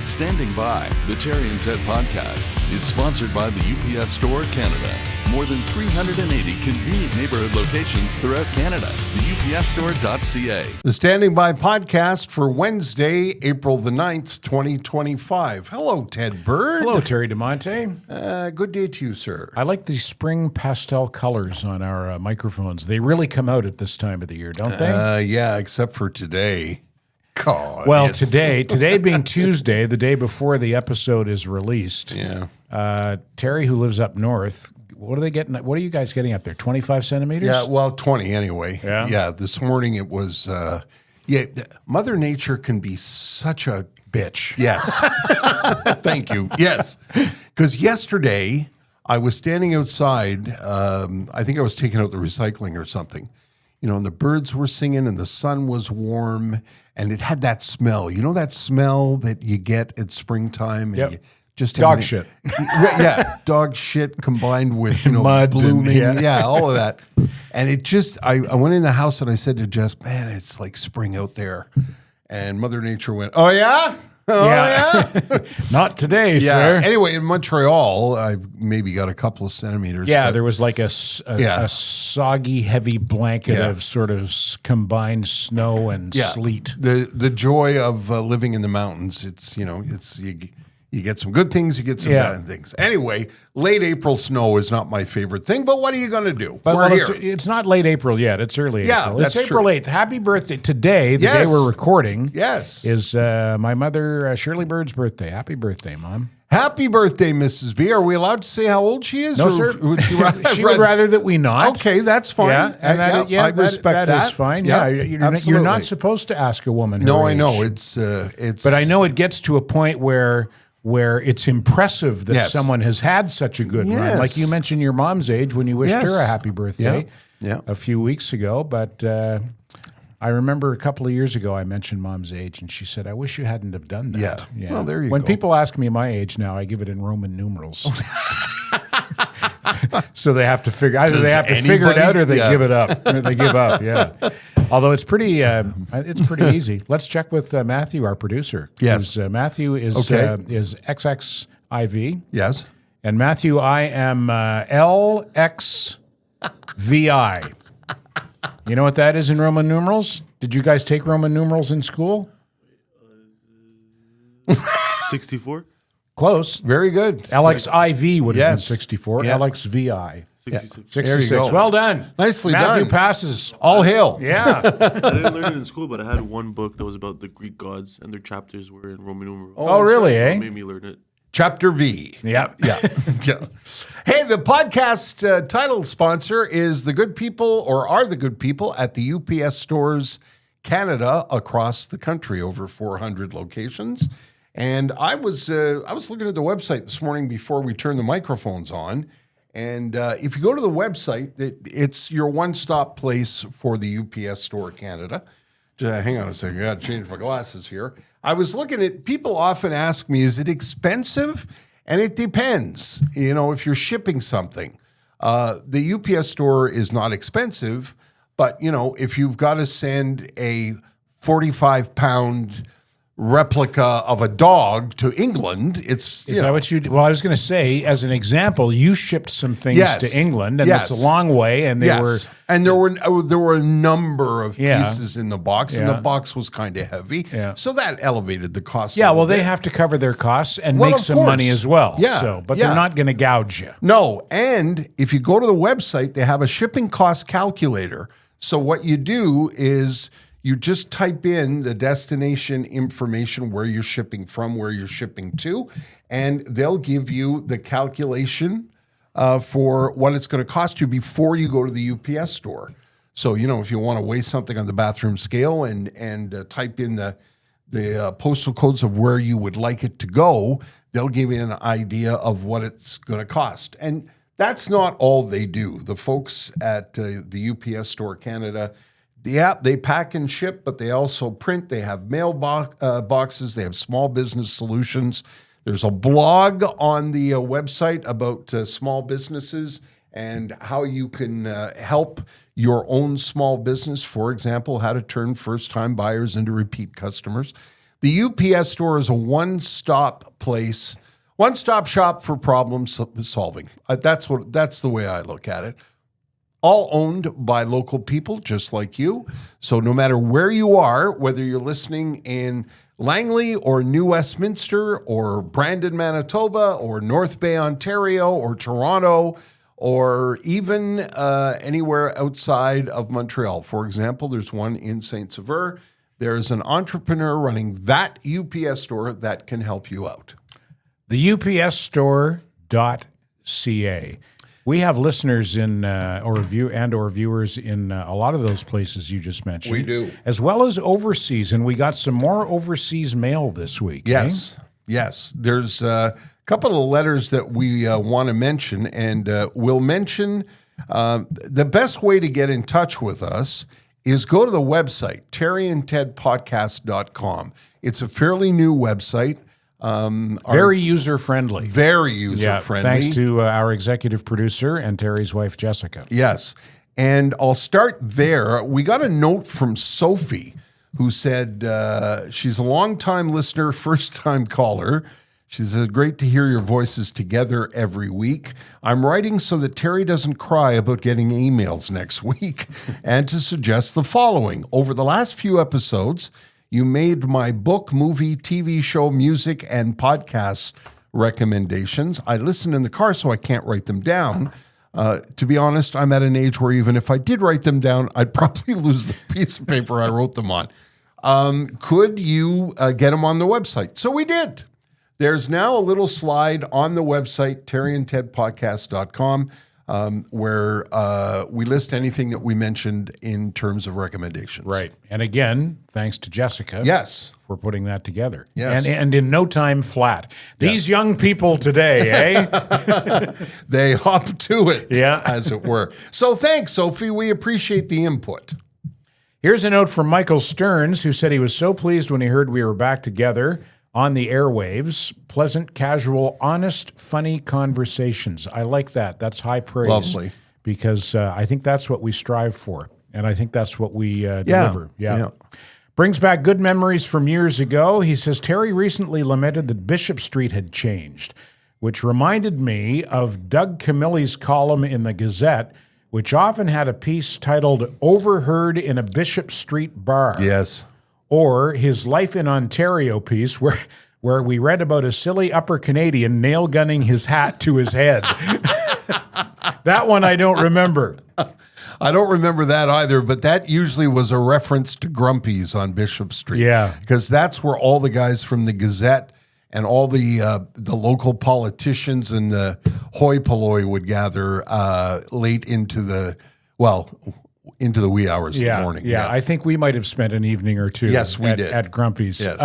Standing By, the Terry and Ted podcast, is sponsored by the UPS Store Canada. More than 380 convenient neighborhood locations throughout Canada. The UPSstore.ca. The Standing By podcast for Wednesday, April the 9th, 2025. Hello, Ted Burr. Hello, Terry DeMonte. Good day to you, sir. I like the spring pastel colors on our microphones. They really come out at this time of the year, don't they? Yeah, except for today. God, well, yes. today being Tuesday, the day before the episode is released. Yeah. Terry, who lives up north, what are they getting? What are you guys getting up there? 25 centimeters? Yeah, well, 20 anyway. Yeah? This morning it was, Mother Nature can be such a Bitch. Yes. Thank you. Yes. Because yesterday I was standing outside. I think I was taking out the recycling or something, and the birds were singing and the sun was warm and it had that smell. You know that smell that you get at springtime? And Yep. you just Dog shit. Yeah, dog shit combined with Mud and- blooming. yeah. All of that. And it just, I went in the house and I said to Jess, man, it's like spring out there. And Mother Nature went, oh, yeah? Oh, yeah? Not today, Yeah. sir. Anyway, in Montreal, I maybe got a couple of centimeters. Yeah, but there was like a soggy, heavy blanket of sort of combined snow and sleet. The joy of living in the mountains. It's you get some good things, you get some bad things. Anyway, late April snow is not my favorite thing, but what are you going to do? We're here. It's not late April yet. It's early April. It's that's April true. 8th. Happy birthday. Today, the Yes. day we're recording, Yes. is my mother, Shirley Bird's birthday. Happy birthday, Mom. Happy birthday, Mrs. B. Are we allowed to say how old she is? No, or sir. Would she She would rather that we not. Okay, that's fine. Yeah, and I respect that. That is fine. Yeah, you're absolutely. not supposed to ask a woman her No, age. I know. It's. But I know it gets to a point where it's impressive that Yes. someone has had such a good run. Yes. Like you mentioned your mom's age when you wished Yes. her a happy birthday Yeah. a few weeks ago. But I remember a couple of years ago I mentioned Mom's age, and she said, I wish you hadn't have done that. Yeah. Well, there you When go. people ask me my age now, I give it in Roman numerals. So they have to figure either they have to figure it out or they give it up. Or they give up, yeah. Although it's pretty easy. Let's check with Matthew, our producer. Yes. Matthew is XXIV. Yes. And Matthew, I am LXVI. You know what that is in Roman numerals? Did you guys take Roman numerals in school? 64? Close. Very good. LXIV would have been Yes. 64. Yeah. LXVI. 66. 66. There you go. Well done. Nicely Matthew done. passes. All hail. Yeah. I didn't learn it in school, but I had one book that was about the Greek gods, and their chapters were in Roman numerals. Oh, really, So it eh? made me learn it. Chapter V. Yeah. Yeah. Yeah. Hey, the podcast title sponsor is the good people, or are the good people at the UPS stores Canada across the country, over 400 locations. And I was looking at the website this morning before we turned the microphones on. And if you go to the website, it's your one-stop place for the UPS Store Canada. Hang on a second, I got to change my glasses here. I was looking at, people often ask me, is it expensive? And it depends, if you're shipping something. The UPS Store is not expensive, but, if you've got to send a 45-pound replica of a dog to England, Is that what you did? Well, I was going to say, as an example, you shipped some things Yes. to England, and Yes. it's a long way, and they were... And there were a number of pieces in the box, and the Yeah. box was kind of heavy. Yeah. So that elevated the cost. Yeah, a well, little they bit. have to cover their costs and Well, make of some course. money as well. Yeah, But yeah. they're not going to gouge you. No, and if you go to the website, they have a shipping cost calculator. So what you do is you just type in the destination information, where you're shipping from, where you're shipping to, and they'll give you the calculation for what it's going to cost you before you go to the UPS store. So, if you want to weigh something on the bathroom scale and type in the postal codes of where you would like it to go, they'll give you an idea of what it's going to cost. And that's not all they do. The folks at the UPS Store Canada, they pack and ship, but they also print. They have mail boxes. They have small business solutions. There's a blog on the website about small businesses and how you can help your own small business. For example, how to turn first-time buyers into repeat customers. The UPS store is a one-stop place, one-stop shop for problem solving. That's the way I look at it. All owned by local people, just like you. So no matter where you are, whether you're listening in Langley or New Westminster or Brandon, Manitoba or North Bay, Ontario or Toronto or even anywhere outside of Montreal. For example, there's one in Saint-Sever. There's an entrepreneur running that UPS store that can help you out. The UPSstore.ca. We have listeners in or viewers in a lot of those places you just mentioned. We do. As well as overseas, and we got some more overseas mail this week. Yes, yes. There's a couple of letters that we want to mention, and we'll mention the best way to get in touch with us is go to the website, terryandtedpodcast.com. It's a fairly new website. Very user-friendly. Very user-friendly. Thanks to our executive producer and Terry's wife, Jessica. Yes. And I'll start there. We got a note from Sophie who said she's a long-time listener, first-time caller. She says, great to hear your voices together every week. I'm writing so that Terry doesn't cry about getting emails next week and to suggest the following. Over the last few episodes, you made my book, movie, TV show, music, and podcast recommendations. I listen in the car, so I can't write them down. To be honest, I'm at an age where even if I did write them down, I'd probably lose the piece of paper I wrote them on. Could you get them on the website? So we did. There's now a little slide on the website, terryandtedpodcast.com, where we list anything that we mentioned in terms of recommendations. Right. And again, thanks to Jessica. Yes. For putting that together. Yes. And in no time flat. These young people today, eh? They hop to it, Yeah. as it were. So thanks, Sophie. We appreciate the input. Here's a note from Michael Stearns, who said he was so pleased when he heard we were back together on the airwaves. Pleasant, casual, honest, funny conversations. I like that. That's high praise. Lovely. Because I think that's what we strive for. And I think that's what we deliver. Yeah. Brings back good memories from years ago. He says, Terry recently lamented that Bishop Street had changed, which reminded me of Doug Camilli's column in the Gazette, which often had a piece titled Overheard in a Bishop Street Bar. Yes. Or his Life in Ontario piece where we read about a silly upper Canadian nail gunning his hat to his head. That one I don't remember. I don't remember that either, but that usually was a reference to Grumpy's on Bishop Street. Yeah. Because that's where all the guys from the Gazette and all the local politicians and the hoi polloi would gather late into the wee hours of the morning. Yeah, I think we might have spent an evening or two Yes, we did. at Grumpy's. Yes.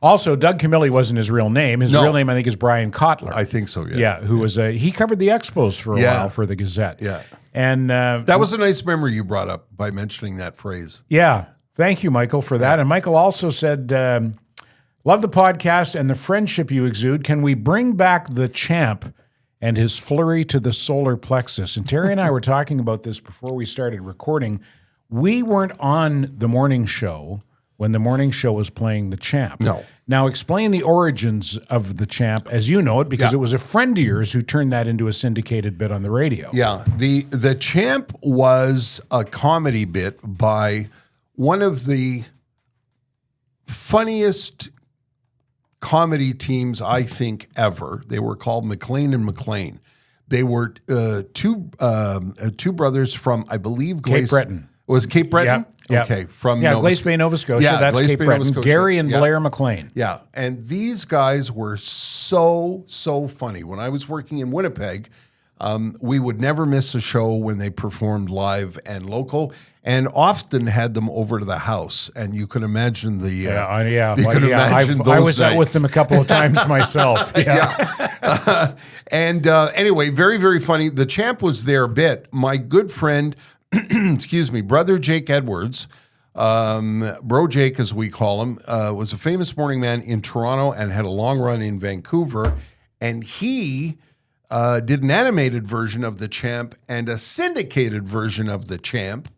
Also, Doug Camilli wasn't his real name. His real name, I think, is Brian Kotler. I think so, yeah. Yeah, who was he covered the Expos for a Yeah. while for the Gazette. Yeah. And That was a nice memory you brought up by mentioning that phrase. yeah, thank you, Michael, for that. And Michael also said, love the podcast and the friendship you exude. Can we bring back the champ and his flurry to the solar plexus? And Terry and I were talking about this before we started recording. We weren't on the morning show when the morning show was playing the champ. No. Now, explain the origins of the champ as you know it, because it was a friend of yours who turned that into a syndicated bit on the radio. Yeah, the champ was a comedy bit by one of the funniest comedy teams I think ever. They were called McLean and McLean. They were two brothers from, I believe, Cape Breton. Was Cape Breton? Yeah. Okay, from Glace Bay, Nova Scotia. Yeah, That's Glace Cape Bay, Breton. Nova Scotia. Gary and Yeah. Blair McLean. Yeah, and these guys were so funny. When I was working in Winnipeg, we would never miss a show when they performed live and local, and often had them over to the house. And you can imagine the you can imagine I was those out with nights. them a couple of times myself. Yeah. And anyway, very, very funny. The champ was there a bit. My good friend, excuse me, brother Jake Edwards, Bro Jake as we call him, was a famous morning man in Toronto and had a long run in Vancouver. And he did an animated version of the champ and a syndicated version of the champ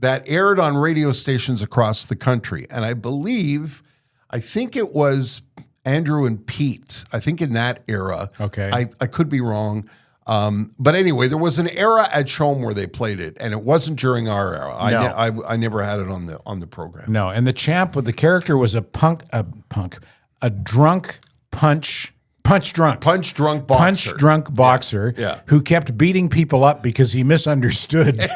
that aired on radio stations across the country. And I believe I think it was Andrew and Pete. I think in that era. Okay. I could be wrong. But anyway, there was an era at Shome where they played it, and it wasn't during our era. I never had it on the program. No, and the champ with the character was a drunk punch drunk boxer Yeah. who kept beating people up because he misunderstood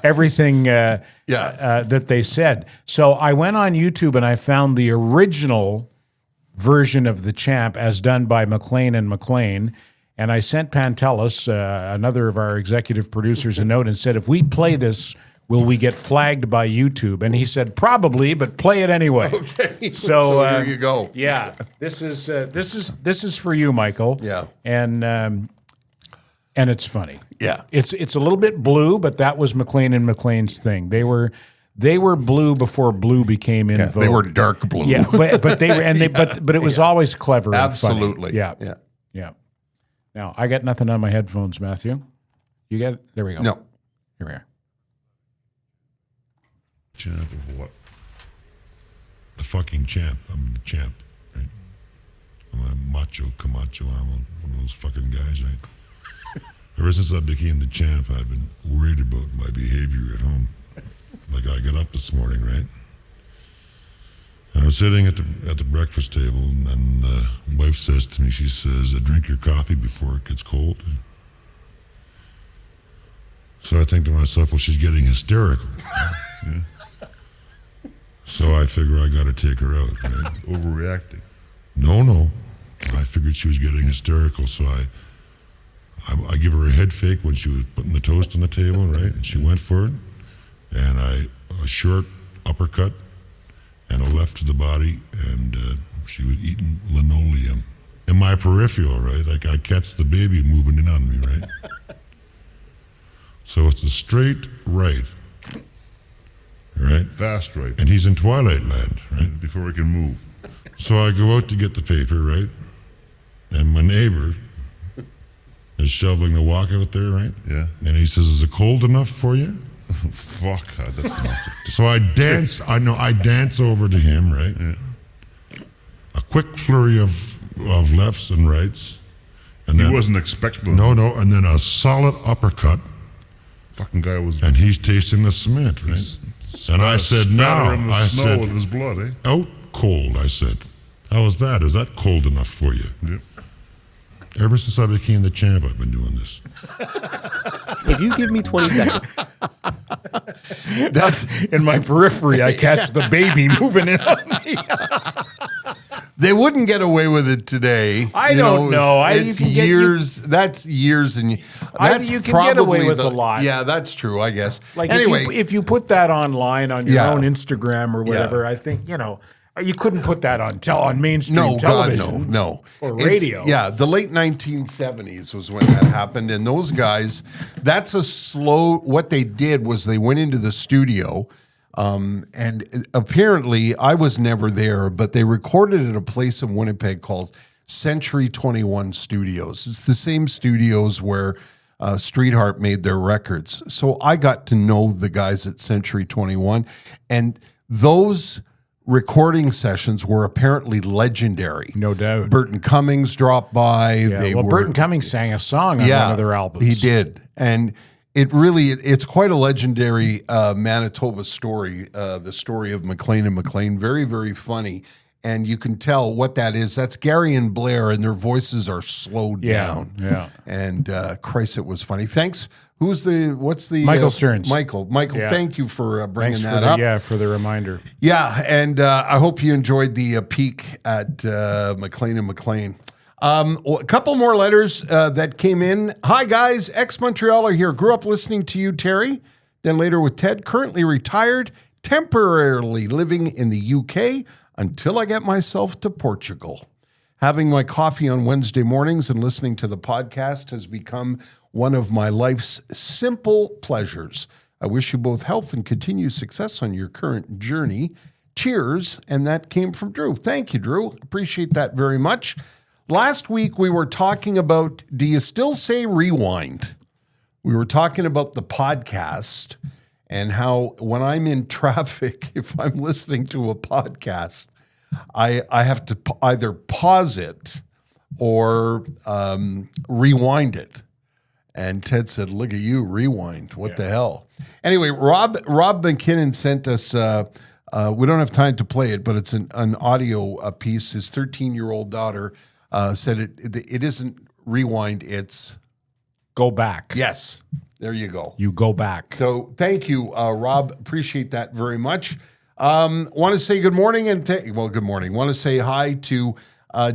everything that they said. So I went on YouTube and I found the original version of the champ as done by McLean and McLean. And I sent Pantelis, another of our executive producers, a note and said, if we play this, will we get flagged by YouTube? And he said, probably, but play it anyway. Okay. So here you go. Yeah, this is for you, Michael. Yeah. And it's funny. Yeah. It's a little bit blue, but that was McLean and McLean's thing. They were blue before blue became in vogue. They were dark blue. Yeah, but they were, and they but it was always clever. Absolutely. And funny. Yeah. Now I got nothing on my headphones, Matthew. You get it? There we go. No. Here we are. Champ of what? The fucking champ. I'm the champ, right? I'm a macho Camacho. I'm one of those fucking guys, right? Ever since I became the champ, I've been worried about my behavior at home. Like I got up this morning, right? And I was sitting at the breakfast table, and the wife says to me, she says, drink your coffee before it gets cold. So I think to myself, well, she's getting hysterical. Yeah. So I figure I got to take her out, right? Overreacting. No. I figured she was getting hysterical, so I give her a head fake when she was putting the toast on the table, right? And she went for it, and a short uppercut and a left to the body, and she was eating linoleum. In my peripheral, right? Like I catch the baby moving in on me, right? So it's a straight right. Right? Fast right. And he's in Twilight Land, right? Before we can move. So I go out to get the paper, right? And my neighbor is shoveling the walk out there, right? Yeah. And he says, is it cold enough for you? Fuck, that's not So I dance over to him, right? Yeah. A quick flurry of lefts and rights. And He then, wasn't expecting No, and then a solid uppercut, Fucking guy was and he's tasting the cement, right? And I said, no. in the I snow said, with his blood, eh? out cold, I said. How is that? Is that cold enough for you? Yep. Ever since I became the champ, I've been doing this. If you give me 20 seconds, That's in my periphery. I catch the baby moving in on me. They wouldn't get away with it today. I don't know. It's years. That's years and that's you can get away probably with a lot. Yeah, that's true. I guess. Like anyway, if you put that online on your Yeah. own Instagram or whatever, I think you couldn't put that on mainstream television. no, or It's- radio. Yeah, the late 1970s was when that happened, and those guys. That's a slow. What they did was they went into the studio. And apparently, I was never there, but they recorded at a place in Winnipeg called Century 21 Studios. It's the same studios where Streetheart made their records. So I got to know the guys at Century 21, and those recording sessions were apparently legendary. No doubt. Burton Cummings dropped by. Yeah, Burton Cummings sang a song on one of their albums. He did. And it's quite a legendary Manitoba story, the story of McLean and McLean. Very, very funny. And you can tell what that is. That's Gary and Blair, and their voices are slowed down. Yeah. And Christ, it was funny. Thanks. What's the Michael Stearns. Michael, Yeah. thank you for bringing Thanks that up. for the reminder. Yeah, and I hope you enjoyed the peek at McLean and McLean. A couple more letters that came in. Hi, guys. Ex-Montrealer here. Grew up listening to you, Terry, then later with Ted. Currently retired, temporarily living in the UK until I get myself to Portugal. Having my coffee on Wednesday mornings and listening to the podcast has become one of my life's simple pleasures. I wish you both health and continued success on your current journey. Cheers. And that came from Drew. Thank you, Drew. Appreciate that very much. Last week, we were talking about, do you still say rewind? We were talking about the podcast and how when I'm in traffic, if I'm listening to a podcast, I have to either pause it or rewind it. And Ted said, "Look at you, rewind. What the hell?" Anyway, Rob McKinnon sent us. We don't have time to play it, but it's an audio piece. His 13-year-old daughter said it isn't rewind. It's Go back. yes. There you go. You go back. So thank you, Rob. Appreciate that very much. Want to say good morning good morning. Want to say hi to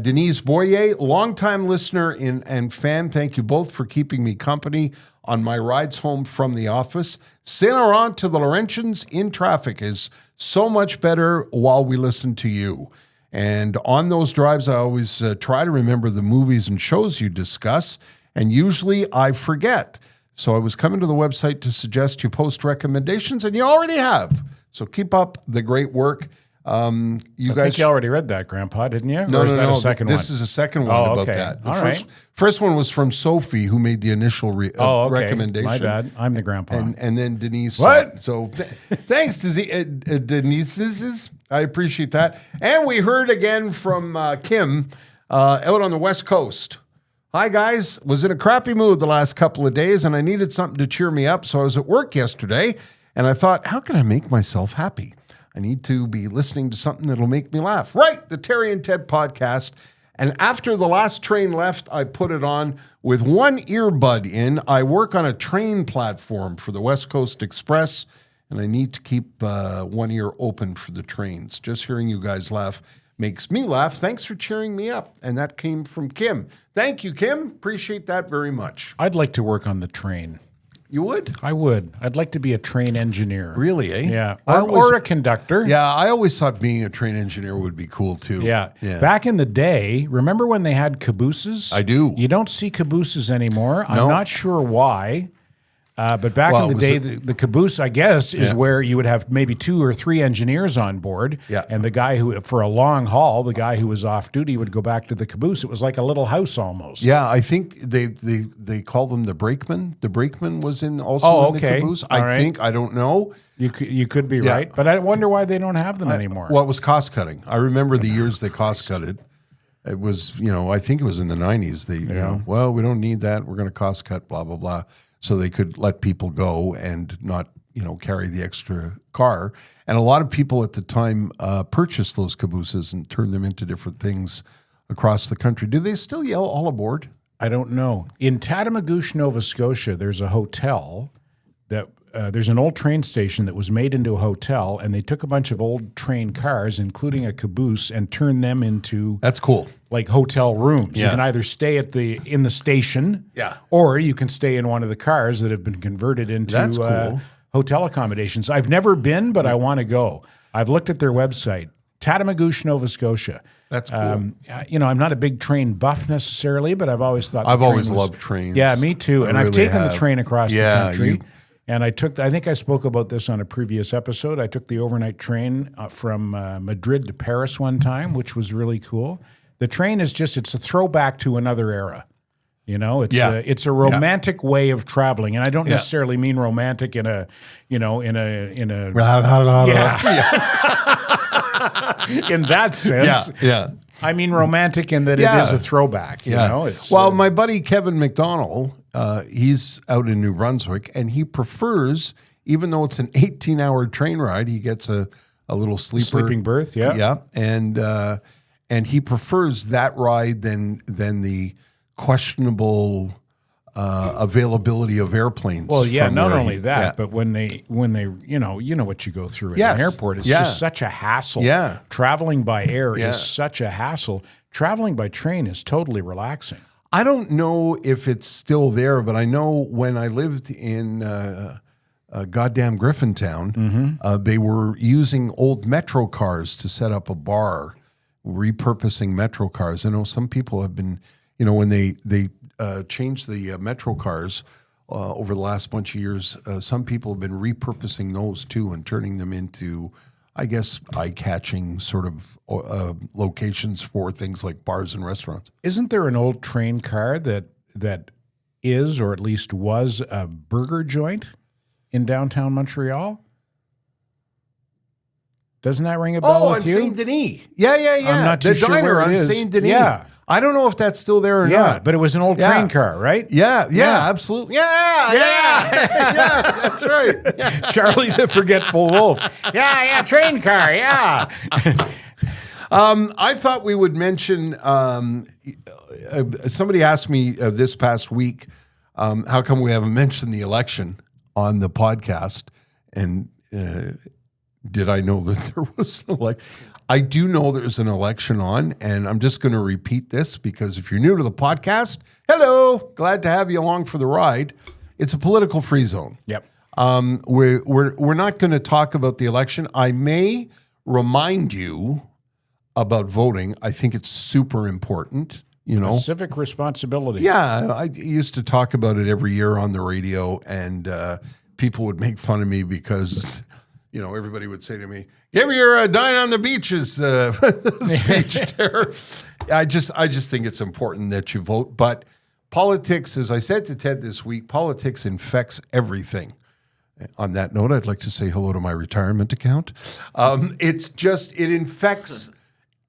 Denise Boyer, longtime listener and fan. Thank you both for keeping me company on my rides home from the office. Saint Laurent to the Laurentians in traffic is so much better while we listen to you. And on those drives, I always try to remember the movies and shows you discuss, and usually I forget. So I was coming to the website to suggest you post recommendations, and you already have. So keep up the great work. I think you already read that, Grandpa, didn't you? No, or is that no. a second one? This is a second one Oh, about okay. that. The All right. first one was from Sophie, who made the initial recommendation. My bad. I'm the grandpa. And then Denise. What? So thanks to Denise. I appreciate that. And we heard again from Kim out on the West Coast. Hi, guys. Was in a crappy mood the last couple of days, and I needed something to cheer me up. So I was at work yesterday, and I thought, how can I make myself happy? I need to be listening to something that'll make me laugh. Right, the Terry and Ted podcast. And after the last train left, I put it on with one earbud in. I work on a train platform for the West Coast Express, and I need to keep one ear open for the trains. Just hearing you guys laugh makes me laugh. Thanks for cheering me up. And that came from Kim. Thank you, Kim. Appreciate that very much. I'd like to work on the train. You would? I would. I'd like to be a train engineer. Really, eh? Yeah. I Or a conductor. Yeah, I always thought being a train engineer would be cool too. Yeah. Back in the day, remember when they had cabooses? I do. You don't see cabooses anymore. I'm No. not sure why. But back Well, in the day, the caboose, I guess, is Yeah. where you would have maybe 2 or 3 engineers on board. Yeah. And the guy who, for a long haul, the guy who was off duty would go back to the caboose. It was like a little house almost. Yeah, I think they call them the brakeman. The brakeman was in in okay. the caboose. All I right. think. I don't know. You could be Yeah. right. But I wonder why they don't have them anymore. Well, it was cost cutting. I remember the years they cost cutted. It was, I think it was in the 90s. They, well, we don't need that. We're going to cost cut, blah, blah, blah. So they could let people go and not, carry the extra car. And a lot of people at the time purchased those cabooses and turned them into different things across the country. Do they still yell all aboard? I don't know. In Tatamagouche, Nova Scotia, there's a hotel that there's an old train station that was made into a hotel, and they took a bunch of old train cars, including a caboose, and turned them into That's cool. like hotel rooms. Yeah. You can either stay in the station, Yeah. or you can stay in one of the cars that have been converted into That's cool. hotel accommodations. I've never been, but I want to go. I've looked at their website, Tatamagouche, Nova Scotia. That's cool. I'm not a big train buff necessarily, but I've always thought I've the train always was- loved trains. Yeah, me too. And I I've really taken the have. train across Yeah, the country. you- And I think I spoke about this on a previous episode. I took the overnight train from Madrid to Paris one time, which was really cool. The train is it's a throwback to another era. It's a romantic way of traveling, and I don't necessarily mean romantic in a in that sense. Yeah. I mean romantic in that it is a throwback. It's my buddy Kevin McDonald, he's out in New Brunswick, and he prefers, even though it's an 18-hour train ride, he gets a little sleeping berth. Yeah. And he prefers that ride than the questionable availability of airplanes. Well, yeah, from not where only he- that, yeah. but when they you know what you go through at Yes. an airport, it's Yeah. just such a hassle. Yeah. Traveling by air Yeah. is such a hassle. Traveling by train is totally relaxing. I don't know if it's still there, but I know when I lived in goddamn Griffintown, they were using old Metro cars to set up a bar, repurposing Metro cars. I know some people have been, when they changed the Metro cars over the last bunch of years, some people have been repurposing those too and turning them into, I guess, eye-catching sort of locations for things like bars and restaurants. Isn't there an old train car that is, or at least was, a burger joint in downtown Montreal? Doesn't that ring a bell on with you? Saint Denis. Yeah. I'm not too the sure diner where it on is. Saint Denis. Yeah. I don't know if that's still there or Yeah, not. but it was an old Yeah. train car, right? Yeah, absolutely. Yeah, that's right. Yeah. Charlie the Forgetful Wolf. Yeah, train car, yeah. I thought we would mention, somebody asked me this past week, how come we haven't mentioned the election on the podcast? And did I know that there was an election? I do know there's an election on, and I'm just going to repeat this because if you're new to the podcast, hello, glad to have you along for the ride. It's a political free zone. Yep. We're not going to talk about the election. I may remind you about voting. I think it's super important. You know, Civic responsibility. yeah, I used to talk about it every year on the radio, and people would make fun of me because, you know, everybody would say to me, "Give your dine on the beaches speech there." I just think it's important that you vote. But politics, as I said to Ted this week, politics infects everything. On that note, I'd like to say hello to my retirement account. It infects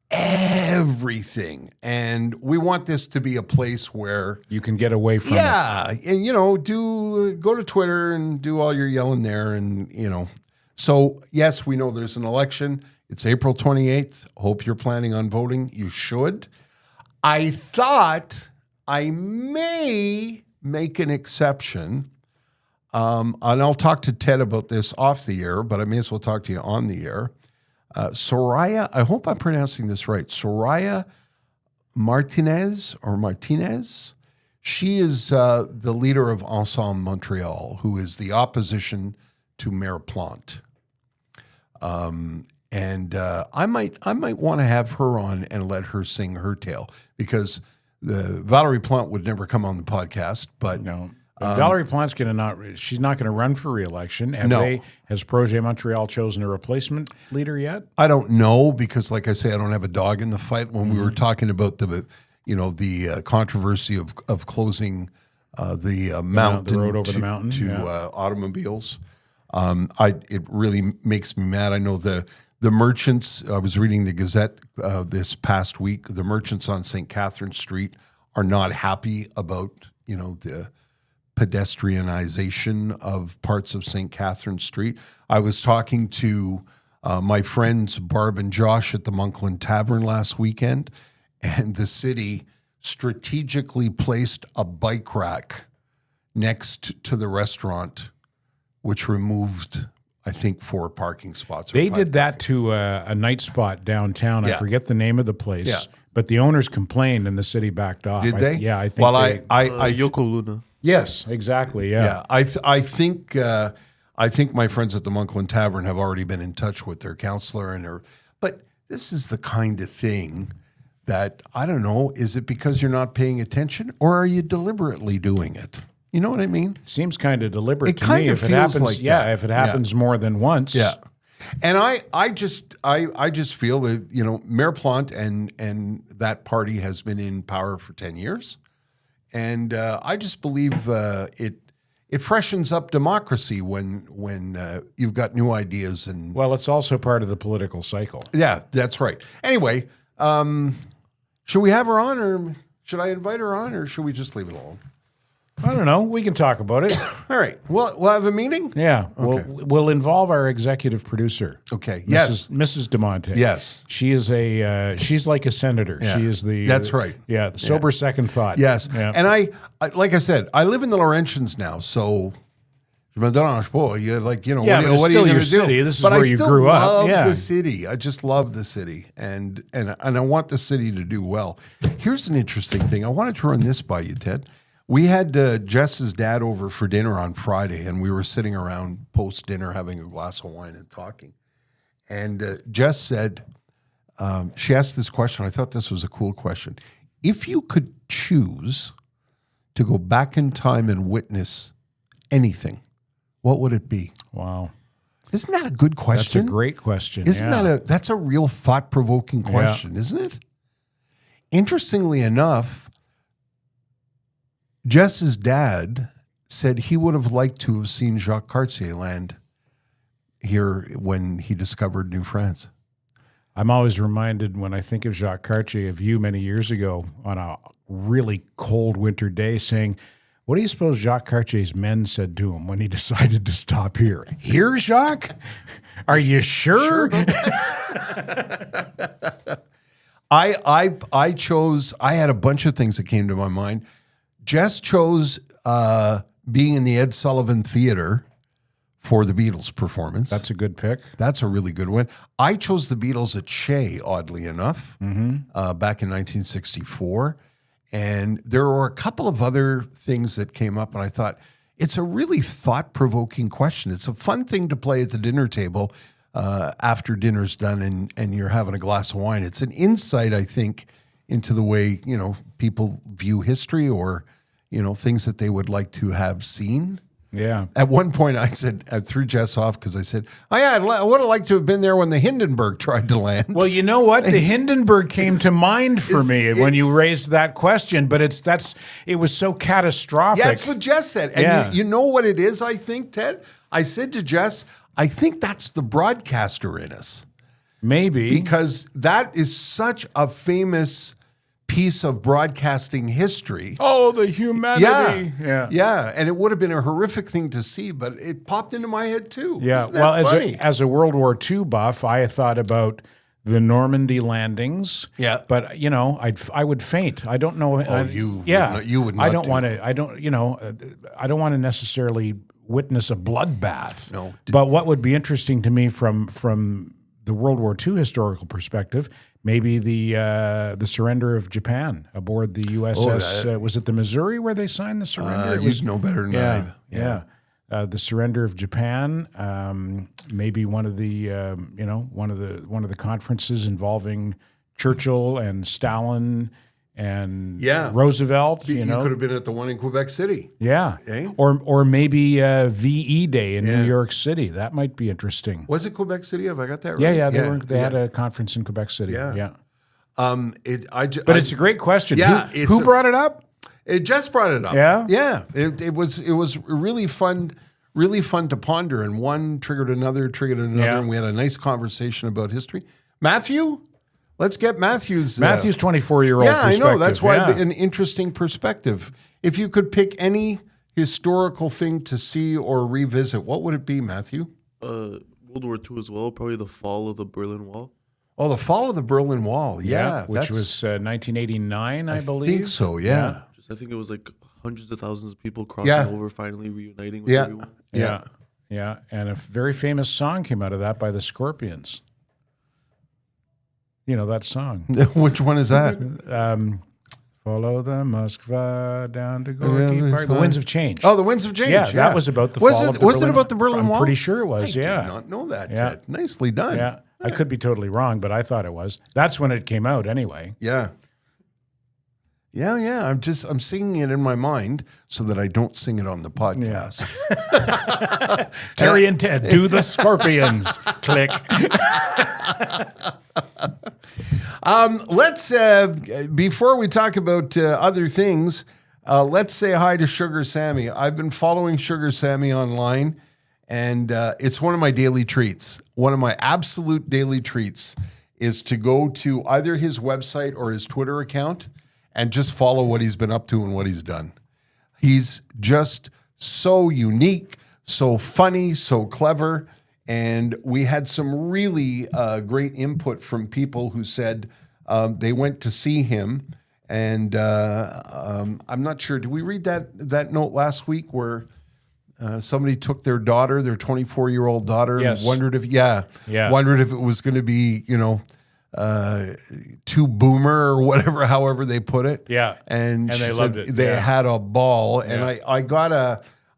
everything, and we want this to be a place where You can get away from it. and you know, go to Twitter and do all your yelling there, and you know. So yes, we know there's an election. It's April 28th. Hope you're planning on voting. You should. I thought I may make an exception, and I'll talk to Ted about this off the air, but I may as well talk to you on the air. Soraya, I hope I'm pronouncing this right. Soraya Martinez. She is the leader of Ensemble Montreal, who is the opposition to Mayor Plante. I might want to have her on and let her sing her tale because Valerie Plante would never come on the podcast, but No. Valerie Plante's she's not going to run for re-election. Has Projet Montreal chosen a replacement leader yet? I don't know because, like I say, I don't have a dog in the fight. When we were talking about the controversy of closing the mountain, road over the mountain to automobiles, it really makes me mad. I know the merchants. I was reading the Gazette this past week. The merchants on St. Catherine Street are not happy about the pedestrianization of parts of St. Catherine Street. I was talking to my friends Barb and Josh at the Monkland Tavern last weekend, and the city strategically placed a bike rack next to the restaurant, which removed, I think, 4 parking spots. They did that to a night spot downtown. I Yeah. forget the name of the place. Yeah. But the owners complained and the city backed off. Did they? I think. Well, they, Yoko Luna. yes, exactly. Yeah. I think my friends at the Monkland Tavern have already been in touch with their counselor but this is the kind of thing that I don't know. Is it because you're not paying attention, or are you deliberately doing it? You know what I mean? Seems kind of deliberate It to kind me. of If it feels happens, like that. if it happens more than once. Yeah. And I just feel that Mayor Plante and that party has been in power for 10 years, and I just believe it freshens up democracy when you've got new ideas and Well, it's also part of the political cycle. yeah, that's right. Anyway, should we have her on, or should I invite her on, or should we just leave it alone? I don't know. We can talk about it. All right, we'll have a meeting. Yeah. We'll involve our executive producer. Okay. Yes. Mrs. DeMonte. Yes. She is she's like a senator. Yeah. She is the. That's right. Yeah. The sober second thought. Yes. Yeah. And I, like I said, I live in the Laurentians now, so je me dérange pas. You're like, Yeah, what, but it's what still are you your going to do? city. This is but where I you still grew up. love Yeah. the city. I just love the city, and I want the city to do well. Here's an interesting thing. I wanted to run this by you, Ted. We had Jess's dad over for dinner on Friday, and we were sitting around post-dinner having a glass of wine and talking. And Jess said, she asked this question. I thought this was a cool question. If you could choose to go back in time and witness anything, what would it be? Wow. Isn't that a good question? That's a great question. Isn't yeah. that's a real thought-provoking question, isn't it? Interestingly enough, Jess's dad said he would have liked to have seen Jacques Cartier land here when he discovered New France. I'm always reminded when I think of Jacques Cartier of you many years ago on a really cold winter day saying, what do you suppose Jacques Cartier's men said to him when he decided to stop here? Here, Jacques? Are you sure? I chose, I had a bunch of things that came to my mind. Jess chose being in the Ed Sullivan Theater for the Beatles performance. That's a good pick. That's a really good one. I chose the Beatles at Shea, oddly enough, back in 1964. And there were a couple of other things that came up, and I thought, it's a really thought-provoking question. It's a fun thing to play at the dinner table after dinner's done and you're having a glass of wine. It's an insight, I think, into the way, people view history or, things that they would like to have seen. Yeah. At one point, I said, I threw Jess off because I said, oh, yeah, I would have liked to have been there when the Hindenburg tried to land. Well, you know what? The Hindenburg came to mind for me when you raised that question, but it was so catastrophic. Yeah, that's what Jess said. And you know what it is, I think, Ted? I said to Jess, I think that's the broadcaster in us. Maybe. Because that is such a famous piece of broadcasting history. Oh, the humanity. Yeah. And it would have been a horrific thing to see, but it popped into my head too. Yeah. Isn't that Well, funny? as a World War II buff, I thought about the Normandy landings. Yeah. But I would faint. I don't know. you would not I don't do. want to. I don't want to necessarily witness a bloodbath. No. But what would be interesting to me from the World War II historical perspective, maybe the surrender of Japan aboard the USS. Was it the Missouri where they signed the surrender? You'd know better than I. Yeah. The surrender of Japan, maybe one of the one of the conferences involving Churchill and Stalin and Roosevelt. You could have been at the one in Quebec City. Yeah, Eh? or maybe VE Day in New York City. That might be interesting. Was it Quebec City? Have I got that right? Yeah. They had a conference in Quebec City. Yeah. But it's a great question. Yeah, who brought it up? It just brought it up. Yeah? Yeah. It was really fun to ponder, and one triggered another, and we had a nice conversation about history. Matthew? Let's get Matthew's 24-year-old Yeah, I know. perspective. That's why an interesting perspective. If you could pick any historical thing to see or revisit, what would it be, Matthew? World War II as well, probably the fall of the Berlin Wall. Oh, the fall of the Berlin Wall. Yeah. Which was 1989, I believe. I think so, yeah. I think it was like hundreds of thousands of people crossing over, finally reuniting with everyone. Yeah. And a very famous song came out of that by the Scorpions. You know that song. Which one is that? Follow the Moskva down to Gorky Park. The Winds of Change. Oh, the Winds of Change. Yeah, that was about the fall of the Was Berlin it about the Berlin Wall? I'm pretty sure it was, I did not know that, Ted. Nicely done. Yeah. I could be totally wrong, but I thought it was. That's when it came out anyway. Yeah. Yeah. I'm singing it in my mind so that I don't sing it on the podcast. Terry and Ted do the Scorpions. Click. Let's before we talk about other things, let's say hi to Sugar Sammy. I've been following Sugar Sammy online, and it's one of my daily treats. One of my absolute daily treats is to go to either his website or his Twitter account and just follow what he's been up to and what he's done. He's just so unique, so funny, so clever. And we had some really great input from people who said they went to see him. And I'm not sure, did we read that note last week where somebody took their daughter, their 24-year-old daughter, Yes. and wondered if it was going to be, too boomer or whatever, however they put it. Yeah. And they she loved said it. they Yeah. had a ball. And Yeah.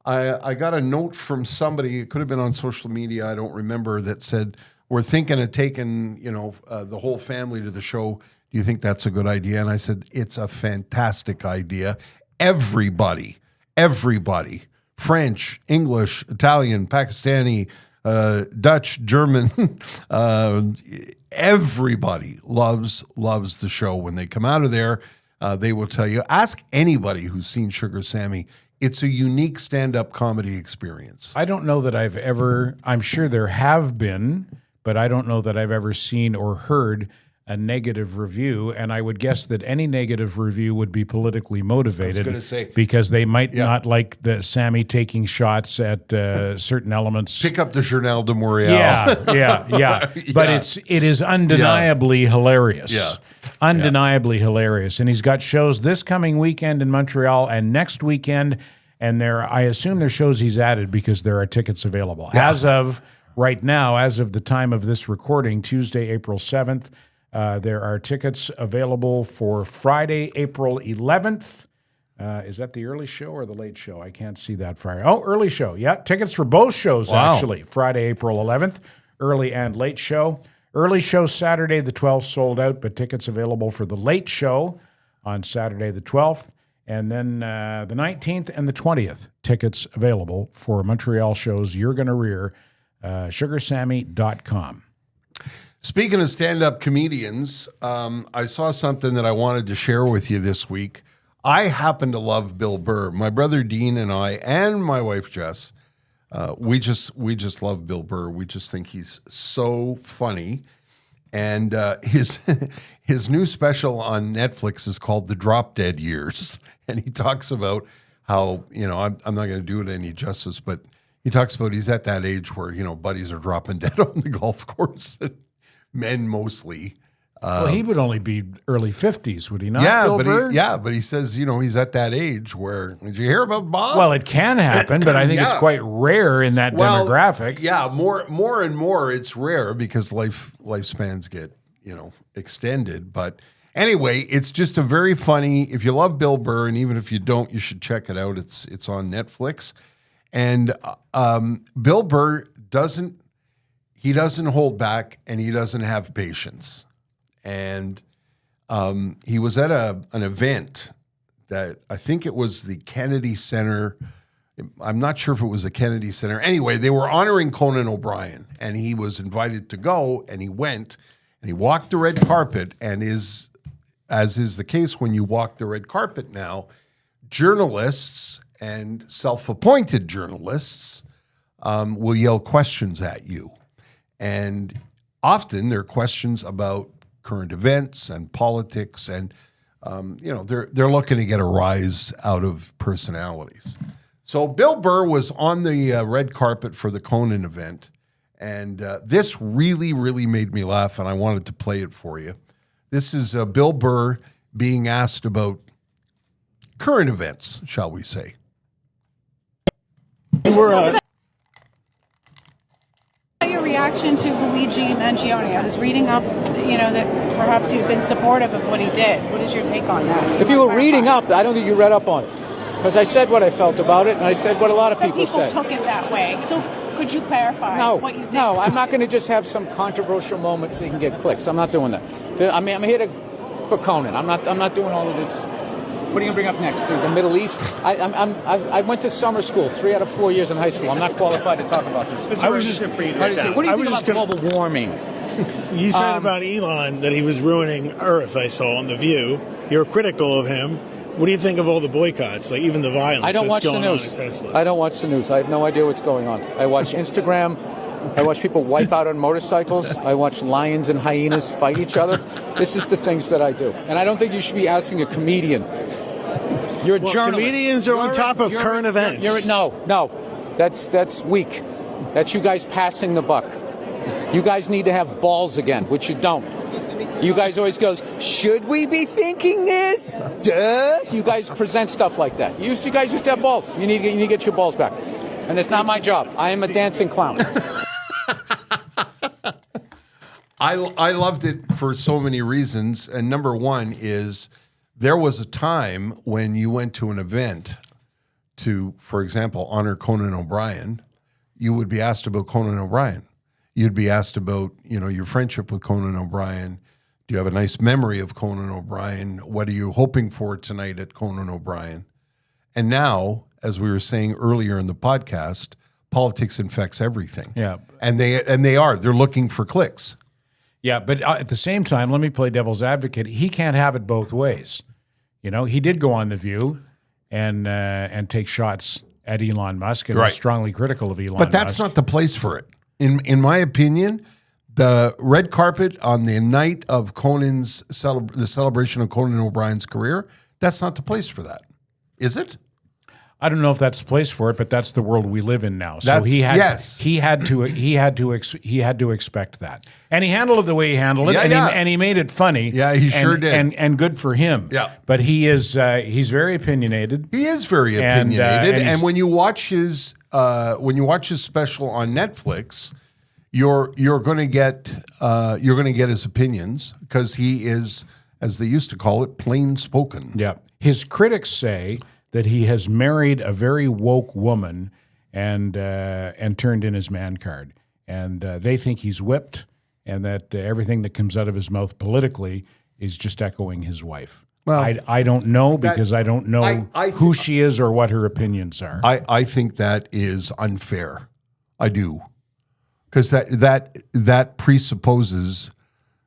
I got a note from somebody, it could have been on social media, I don't remember, that said, we're thinking of taking, the whole family to the show. Do you think that's a good idea? And I said, it's a fantastic idea. Everybody, French, English, Italian, Pakistani, Dutch, German, everybody loves the show. When they come out of there, they will tell you, ask anybody who's seen Sugar Sammy, it's a unique stand-up comedy experience. I don't know that I've ever, I'm sure there have been, but I don't know that I've ever seen or heard a negative review. And I would guess that any negative review would be politically motivated. gonna say- because they might not like the Sammy taking shots at certain elements. Pick up the Journal de Montréal. Yeah. But it is undeniably hilarious. Yeah. Undeniably hilarious. And he's got shows this coming weekend in Montreal and next weekend. And I assume there's shows he's added because there are tickets available. Yeah. As of right now, as of the time of this recording, Tuesday, April 7th, there are tickets available for Friday, April 11th. Is that the early show or the late show? I can't see that Friday. Oh, early show. Yeah, tickets for both shows, actually. Friday, April 11th, early and late show. Early show Saturday the 12th sold out, but tickets available for the late show on Saturday the 12th. And then the 19th and the 20th, tickets available for Montreal shows You're Gonna Rear, sugarsammy.com. Speaking of stand-up comedians, I saw something that I wanted to share with you this week. I happen to love Bill Burr. My brother Dean and I, and my wife Jess, we just love Bill Burr. We just think he's so funny. And his new special on Netflix is called The Drop Dead Years. And he talks about how, I'm not going to do it any justice, but he talks about he's at that age where, buddies are dropping dead on the golf course. Men mostly. Well, he would only be early 50s, would he not? Yeah, Bill Burr? but he says, he's at that age where, did you hear about Bob? Well, it can happen, but I think it's quite rare in that demographic. Yeah, more and more it's rare because lifespans get, extended. But anyway, it's just a very funny, if you love Bill Burr, and even if you don't, you should check it out. It's on Netflix. And Bill Burr doesn't hold back, and he doesn't have patience. And he was at an event that I think it was the Kennedy Center. I'm not sure if it was the Kennedy Center. Anyway, they were honoring Conan O'Brien, and he was invited to go, and he went, and he walked the red carpet. And as is the case when you walk the red carpet now, journalists and self-appointed journalists will yell questions at you. And often they're questions about current events and politics, and they're looking to get a rise out of personalities. So Bill Burr was on the red carpet for the Conan event, and this really, really made me laugh, and I wanted to play it for you. This is Bill Burr being asked about current events, shall we say. Your reaction to Luigi Mangione? I was reading up, that perhaps you've been supportive of what he did. What is your take on that? If you were reading up, I don't think you read up on it. Because I said what I felt about it, and I said what a lot of people said. Some people took it that way. So could you clarify what you think? No, I'm not going to just have some controversial moment so you can get clicks. I'm not doing that. I'm here for Conan. I'm not doing all of this. What are you going to bring up next? The Middle East? I went to summer school 3 out of 4 years in high school. I'm not qualified to talk about this. I was just what do you think about global warming? You said about Elon that he was ruining Earth, I saw on The View. You're critical of him. What do you think of all the boycotts, like even the violence I don't watch the news. I don't watch the news. I have no idea what's going on. I watch Instagram. I watch people wipe out on motorcycles. I watch lions and hyenas fight each other. This is the things that I do. And I don't think you should be asking a comedian. You're a journalist. Comedians are on top of current events. No. That's weak. That's you guys passing the buck. You guys need to have balls again, which you don't. You guys always goes, should we be thinking this? Duh. You guys present stuff like that. You guys used to have balls. You need to get your balls back. And it's not my job. I am a dancing clown. I loved it for so many reasons. And number one is there was a time when you went to an event to, for example, honor Conan O'Brien. You would be asked about Conan O'Brien. You'd be asked about, your friendship with Conan O'Brien. Do you have a nice memory of Conan O'Brien? What are you hoping for tonight at Conan O'Brien? And now, as we were saying earlier in the podcast, politics infects everything. Yeah. And they're looking for clicks. Yeah, but at the same time, let me play devil's advocate. He can't have it both ways. He did go on The View, and take shots at Elon Musk and Right. was strongly critical of Elon Musk. But that's not the place for it. In my opinion, the red carpet on the night of Conan's the celebration of Conan O'Brien's career, that's not the place for that. Is it? I don't know if that's the place for it, but that's the world we live in now. So That's- he had yes. he had to expect that, and he handled it the way he handled it, Yeah, and, yeah. He made it funny. Yeah, he sure did. and good for him. Yeah. but he's very opinionated. He is very And, opinionated, and he's- and when you watch his special on Netflix, you're going to get his opinions because he is, as they used to call it, plain spoken. Yeah, his critics say that he has married a very woke woman and turned in his man card, and they think he's whipped, and that everything that comes out of his mouth politically is just echoing his wife. Well, I don't know because I don't know I who she is or what her opinions are. I think that is unfair. I do, because that presupposes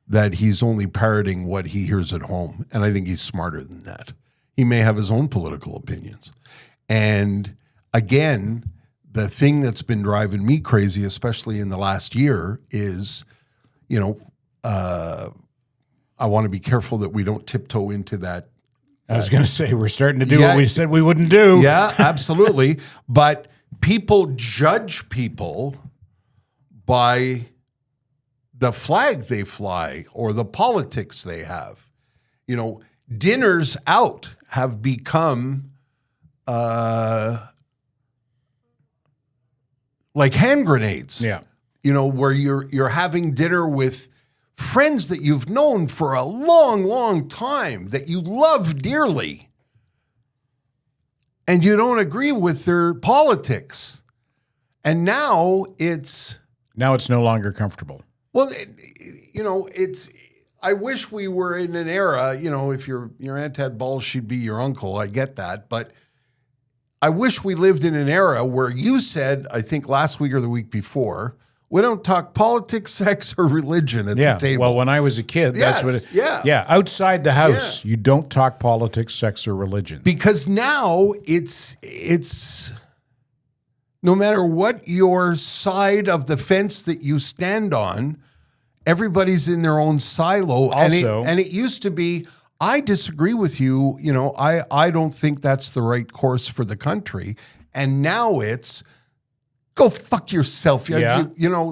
that he's only parroting what he hears at home, and I think he's smarter than that. He may have his own political opinions. And again, the thing that's been driving me crazy, especially in the last year, is, I want to be careful that we don't tiptoe into that. I was going to say, we're starting to do Yeah. what we said we wouldn't do. Yeah, absolutely. But people judge people by the flag they fly or the politics they have. Dinners out have become like hand grenades. Yeah. Where you're having dinner with friends that you've known for a long, long time that you love dearly, and you don't agree with their politics. And now it's no longer comfortable. Well, it's. I wish we were in an era. If your aunt had balls, she'd be your uncle. I get that, but I wish we lived in an era where you said, I think last week or the week before, we don't talk politics, sex, or religion at the table. Well, when I was a kid, that's what. Yeah. Outside the house, you don't talk politics, sex, or religion. Because now it's no matter what your side of the fence that you stand on, everybody's in their own silo. Also, and it used to be, I disagree with you. I don't think that's the right course for the country. And now it's go fuck yourself. Yeah.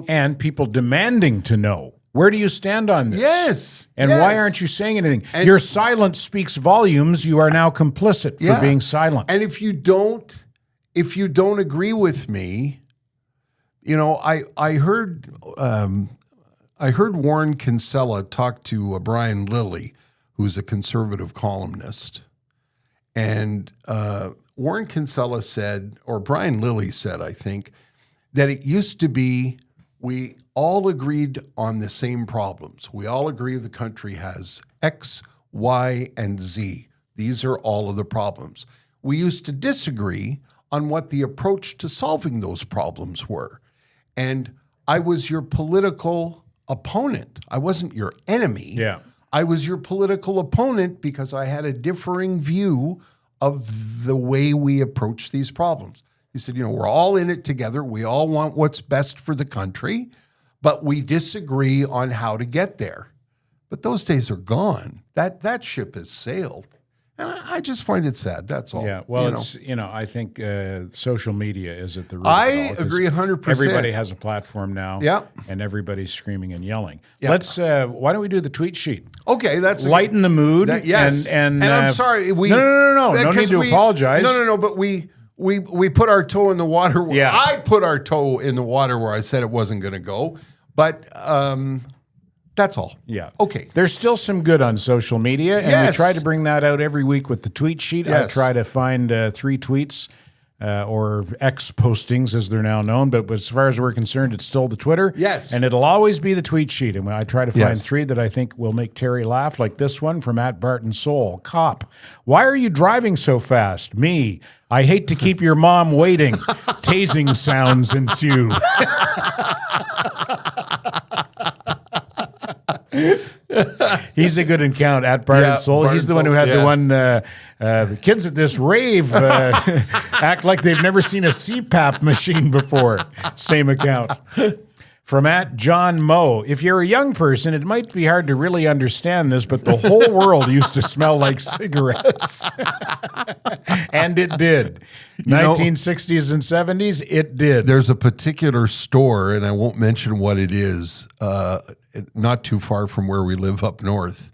And people demanding to know, where do you stand on this? Yes. And why aren't you saying anything? And your silence speaks volumes. You are now complicit for being silent. And if you don't agree with me, I heard Warren Kinsella talk to Brian Lilly, who's a conservative columnist. And Warren Kinsella said, or Brian Lilly said, I think, that it used to be we all agreed on the same problems. We all agree the country has X, Y, and Z. These are all of the problems. We used to disagree on what the approach to solving those problems were. And I was your political opponent. I wasn't your enemy. Yeah. I was your political opponent because I had a differing view of the way we approach these problems. He said, we're all in it together. We all want what's best for the country, but we disagree on how to get there. But those days are gone. That ship has sailed. And I just find it sad. That's all. Yeah, well, it's I think social media is at the root. I of it all, 'cause agree 100%. Everybody has a platform now. Yeah. And everybody's screaming and yelling. Yeah. Let's. Why don't we do the tweet sheet? Okay, that's lighten the mood. Yes, and I'm sorry. We no need to apologize. No. But we put our toe in the water. Yeah. I put our toe in the water where I said it wasn't going to go. But that's all. Yeah. Okay. There's still some good on social media, and we Yes. try to bring that out every week with the tweet sheet. I Yes. try to find 3 tweets or X postings, as they're now known. But as far as we're concerned, it's still the Twitter. Yes. And it'll always be the tweet sheet. And I try to find Yes. 3 that I think will make Terry laugh, like this one from @Barton Soul. Cop, why are you driving so fast? Me, I hate to keep your mom waiting. Tasing sounds ensue. He's a good account at Bart and Soul. Bart He's the and one who Soul, had yeah. the one, the kids at this rave act like they've never seen a CPAP machine before. Same account. From @John Moe. If you're a young person, it might be hard to really understand this, but the whole world used to smell like cigarettes. And it did. 1960s and 70s, it did. There's a particular store, and I won't mention what it is, not too far from where we live up north.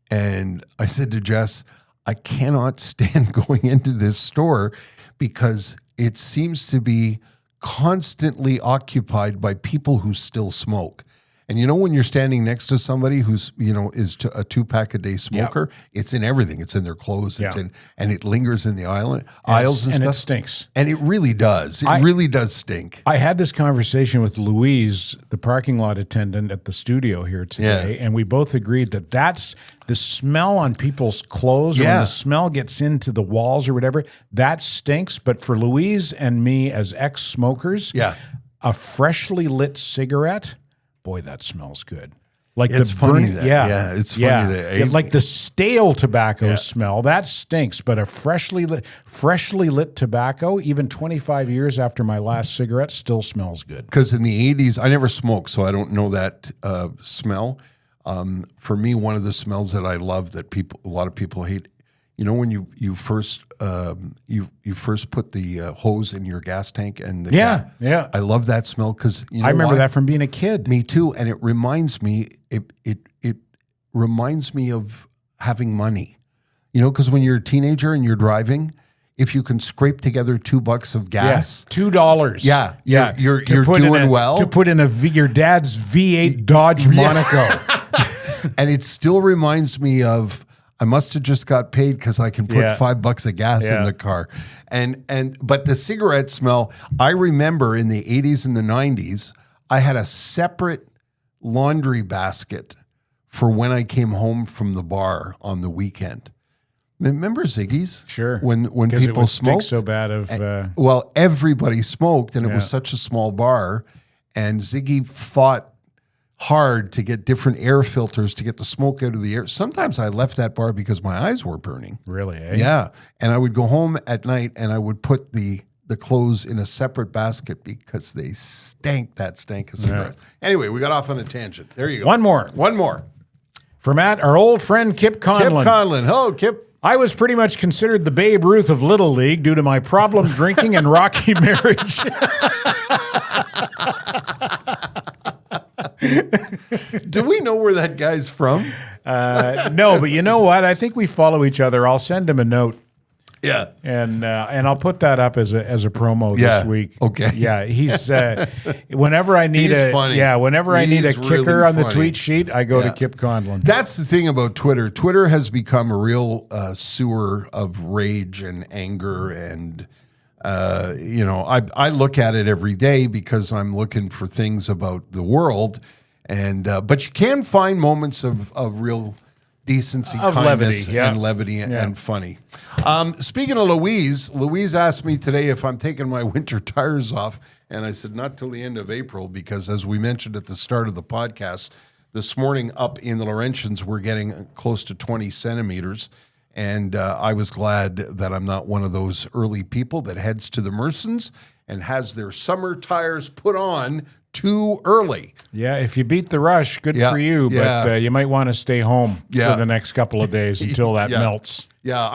And I said to Jess, I cannot stand going into this store because it seems to be constantly occupied by people who still smoke. And you know, when you're standing next to somebody who's, is a 2-pack a day smoker, it's in everything. It's in their clothes. It's in, and it lingers in the aisles and stuff. It stinks. And it really does. It really does stink. I had this conversation with Louise, the parking lot attendant at the studio here today, and we both agreed that that's the smell on people's clothes, or when the smell gets into the walls or whatever, that stinks. But for Louise and me as ex-smokers, a freshly lit cigarette, boy, that smells good. Like it's the funny burning, that, it's funny that like the stale tobacco smell, that stinks. But a freshly lit tobacco, even 25 years after my last cigarette, still smells good. Because in the 80s, I never smoked, so I don't know that smell. For me, one of the smells that I love that a lot of people hate, when you first you first put the hose in your gas tank and I love that smell because I remember that from being a kid. Me too, and it reminds me it reminds me of having money, because when you're a teenager and you're driving, if you can scrape together $2 of gas, $2, you're doing well. To put in your dad's V8 Dodge Monaco, and it still reminds me of. I must have just got paid because I can put $5 of gas in the car. But the cigarette smell, I remember in the 80s and the 90s, I had a separate laundry basket for when I came home from the bar on the weekend. Remember Ziggy's? Sure. When people smoked? So bad of well, everybody smoked, and it was such a small bar, and Ziggy fought hard to get different air filters to get the smoke out of the air. Sometimes I left that bar because my eyes were burning. Really, eh? Yeah. And I would go home at night and I would put the clothes in a separate basket because they stank of cigarettes. Anyway, we got off on a tangent. There you go. One more. From our old friend Kip Conlon. Hello, Kip. I was pretty much considered the Babe Ruth of Little League due to my problem drinking and rocky marriage. Do we know where that guy's from? No, but you know what? I think we follow each other. I'll send him a note. Yeah, and I'll put that up as a promo this week. Okay. Yeah, he's whenever I need funny. Whenever I need a kicker really on the funny. tweet sheet, I go to Kip Conlon. That's the thing about Twitter. Twitter has become a real sewer of rage and anger, and I look at it every day because I'm looking for things about the world, and but you can find moments of real decency, of kindness, levity, and funny. Speaking of Louise asked me today if I'm taking my winter tires off, and I said not till the end of April because, as we mentioned at the start of the podcast, this morning up in the Laurentians we're getting close to 20 centimeters, and I was glad that I'm not one of those early people that heads to the Mersons and has their summer tires put on too early. Yeah, if you beat the rush, good for you, but you might want to stay home for the next couple of days until that melts. Yeah,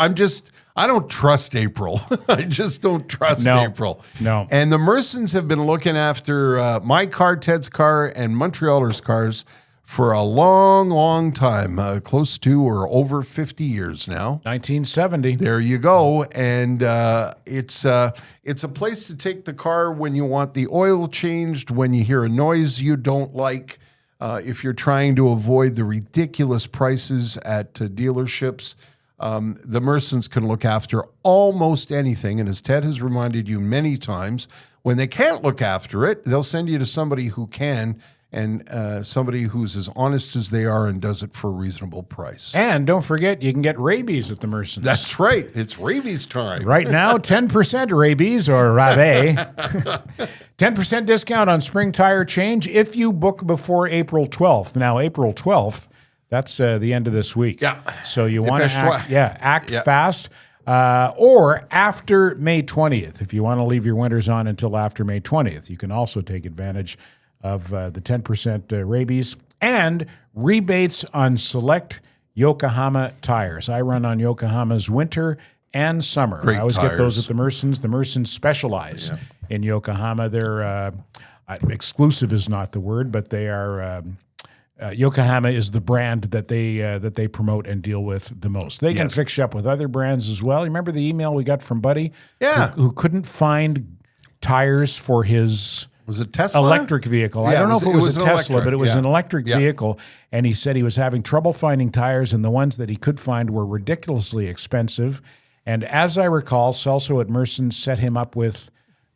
I don't trust April. I just don't trust April. No. And the Mersons have been looking after my car, Ted's car, and Montrealers' cars for a long, long time, close to or over 50 years now. 1970. There you go. And it's a place to take the car when you want the oil changed, when you hear a noise you don't like, if you're trying to avoid the ridiculous prices at dealerships. The Mersons can look after almost anything. And as Ted has reminded you many times, when they can't look after it, they'll send you to somebody who can. and somebody who's as honest as they are and does it for a reasonable price. And don't forget, you can get rabies at the Mersons. That's right. It's rabies time. Right now, 10% rabies or rabais. 10% discount on spring tire change if you book before April 12th. Now, April 12th, that's the end of this week. Yeah. So you want to act Yeah. fast. Or after May 20th, if you want to leave your winters on until after May 20th. You can also take advantage of the 10% rabies and rebates on select Yokohama tires. I run on Yokohama's winter and summer. Great I always get those tires. at the Mersons. The Mersons specialize in Yokohama. They're exclusive is not the word, but they are. Yokohama is the brand that they promote and deal with the most. They can fix you up with other brands as well. You remember the email we got from Buddy? Yeah. Who couldn't find tires for his Was it Tesla? electric vehicle. I Yeah, don't know if it was a an Tesla, electric, but it was yeah. an electric Yeah. vehicle. And he said he was having trouble finding tires, and the ones that he could find were ridiculously expensive. And as I recall, Celso at Mersons set him up with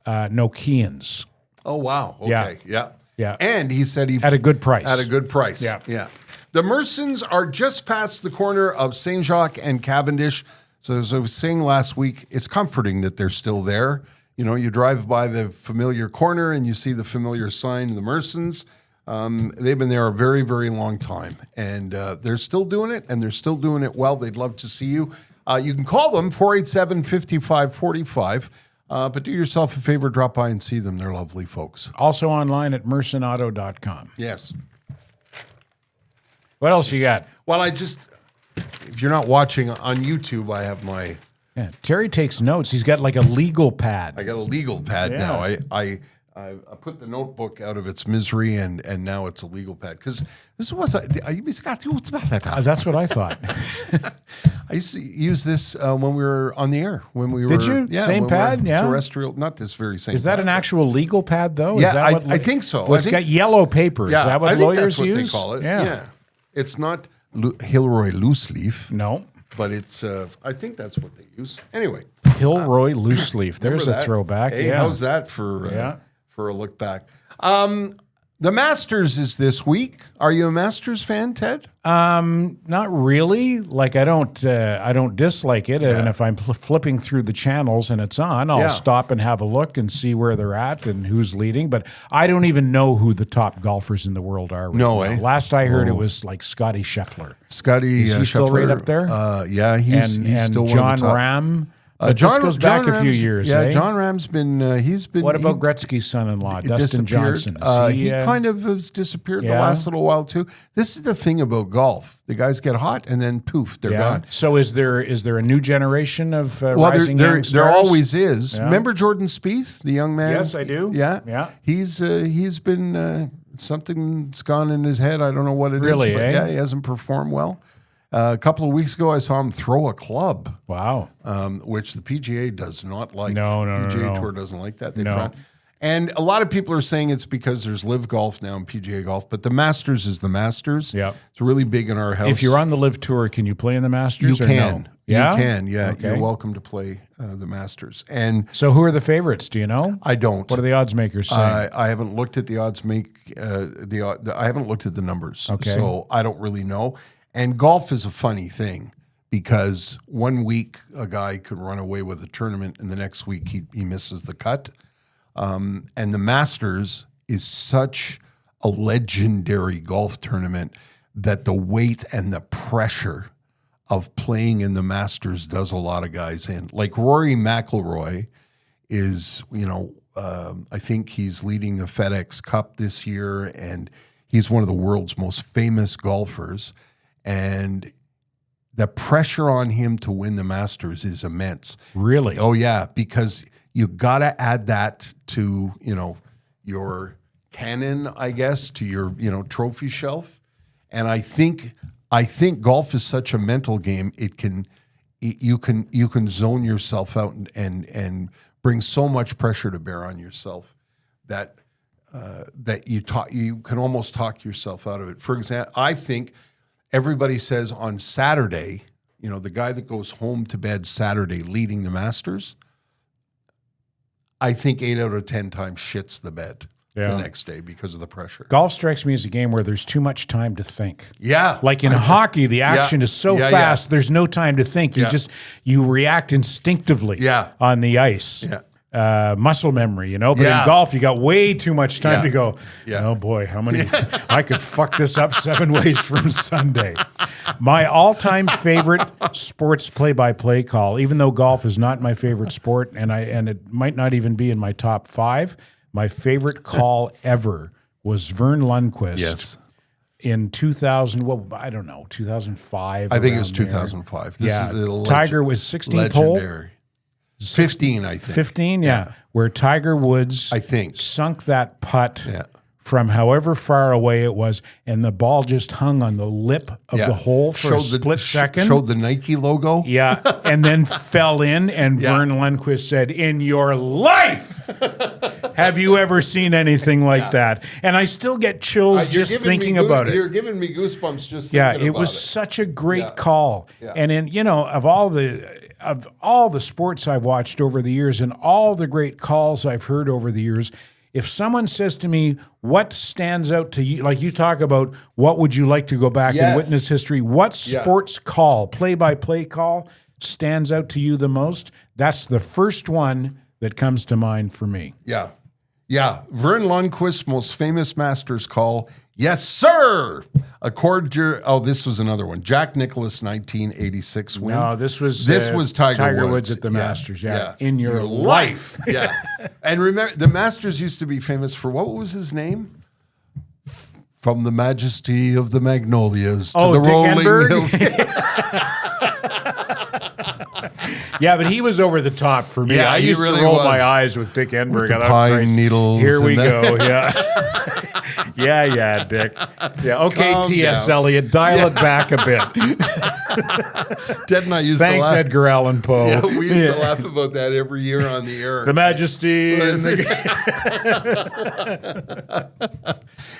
Nokians. Oh, wow. Okay. Yeah. Yeah. And he said he... At a good price. At a good price. Yeah. Yeah. The Mersons are just past the corner of St. Jacques and Cavendish. So as I was saying last week, it's comforting that they're still there. You know, you drive by the familiar corner and you see the familiar sign, the Mersons. They've been there a very, very long time. And they're still doing it, and they're still doing it well. They'd love to see you. You can call them, 487-5545. But do yourself a favor, drop by and see them. They're lovely folks. Also online at mersonauto.com. Yes. What else you got? Well, if you're not watching on YouTube, I have my... Yeah, Terry takes notes. He's got like a legal pad. I got a legal pad now. I put the notebook out of its misery, and now it's a legal pad. Because this was... That's what I thought. I used to use this when we were on the air. Did you? Same pad? Yeah. Terrestrial, not this very same Is that pad, an but- actual legal pad, though? Yeah, Is that I think so. Well, it's got yellow paper. Yeah, Is that what I think lawyers that's what use? they call it. Yeah. It's not Hilroy loose leaf. No. But it's, I think that's what they use. Anyway. Hilroy loose leaf. There's Remember a that? throwback. Hey, yeah. how's that for a look back? The Masters is this week. Are you a Masters fan, Ted? Not really. Like I don't dislike it, and if I'm flipping through the channels and it's on, I'll stop and have a look and see where they're at and who's leading. But I don't even know who the top golfers in the world are. Right now. Last I heard, it was like Scotty Scheffler. Scotty, is he still right up there? Yeah, he's John still one of the top. Ram. This goes back a few years. Yeah, eh? John Ram's been. He's been. What about Gretzky's son-in-law, Dustin disappeared. Johnson? He kind of has disappeared the last little while too. This is the thing about golf: the guys get hot and then poof, they're gone. So is there a new generation of rising there young stars? always is. Yeah. Remember Jordan Spieth, the young man? Yes, I do. Yeah, Yeah. He's been something's gone in his head. I don't know what it is. Really, but eh? yeah, he hasn't performed well. A couple of weeks ago, I saw him throw a club. Wow. Which the PGA does not like. No. PGA Tour doesn't like that. They frown. And a lot of people are saying it's because there's Live Golf now and PGA Golf, but the Masters is the Masters. Yeah. It's really big in our house. If you're on the Live Tour, can you play in the Masters? you or can. No? Yeah? You can, yeah. Okay. You're welcome to play the Masters. And So who are the favorites? Do you know? I don't. What are the odds makers saying? I haven't looked at the odds I haven't looked at the numbers. Okay. So I don't really know. And golf is a funny thing because one week a guy could run away with a tournament and the next week he misses the cut. And the Masters is such a legendary golf tournament that the weight and the pressure of playing in the Masters does a lot of guys in. Like Rory McIlroy is, I think he's leading the FedEx Cup this year, and he's one of the world's most famous golfers. And the pressure on him to win the Masters is immense. Really? Oh, yeah, because you got to add that to, your canon, I guess, to your, trophy shelf. And I think golf is such a mental game. You can zone yourself out and bring so much pressure to bear on yourself that you can almost talk yourself out of it. For example, I think everybody says on Saturday, the guy that goes home to bed Saturday leading the Masters, I think 8 out of 10 times shits the bed. Yeah. the next day because of the pressure. Golf strikes me as a game where there's too much time to think. Yeah. Like in hockey, the action is so fast, there's no time to think. You react instinctively on the ice. Yeah. Muscle memory, But in golf, you got way too much time to go, Yeah. oh boy, how many, I could fuck this up 7 ways from Sunday. My all-time favorite sports play-by-play call, even though golf is not my favorite sport, and it might not even be in my top 5, my favorite call ever was Vern Lundquist. Yes. In 2000, well, I don't know, 2005. I think it was around there. 2005. This is the Tiger was 16th hole. legendary. 15, I think. 15, yeah. Where Tiger Woods, I think, sunk that putt from however far away it was, and the ball just hung on the lip of the hole for a split second. Showed the Nike logo. Yeah, and then fell in, and Vern Lundquist said, "In your life, have you ever seen anything like that?" And I still get chills just thinking about it. You're giving me goosebumps just thinking Yeah, about it was such a great call. Yeah. And of all the sports I've watched over the years and all the great calls I've heard over the years, if someone says to me, what stands out to you, like you talk about, what would you like to go back and witness history? What sports call, play-by-play call, stands out to you the most? That's the first one that comes to mind for me. Yeah. Yeah. Vern Lundquist's most famous Masters call, yes, sir. This was another one. Jack Nicklaus, 1986 win. No, this was Tiger Woods at the Masters. Yeah. Yeah. In your life. Yeah. And remember, the Masters used to be famous for, what was his name? From the majesty of the magnolias to the Dick rolling Enberg? hills. Yeah, but he was over the top for me. Yeah, I he used really to roll was. my eyes with Dick Enberg. With the I thought, pine Christ, needles Here we and go. Yeah. Yeah, Dick. Yeah. Okay, Calm T.S. down. Eliot, dial it back a bit. Ted and I used to Thanks, laugh. Edgar Allan Poe. Yeah, we used to laugh about that every year on the air. The Majesty.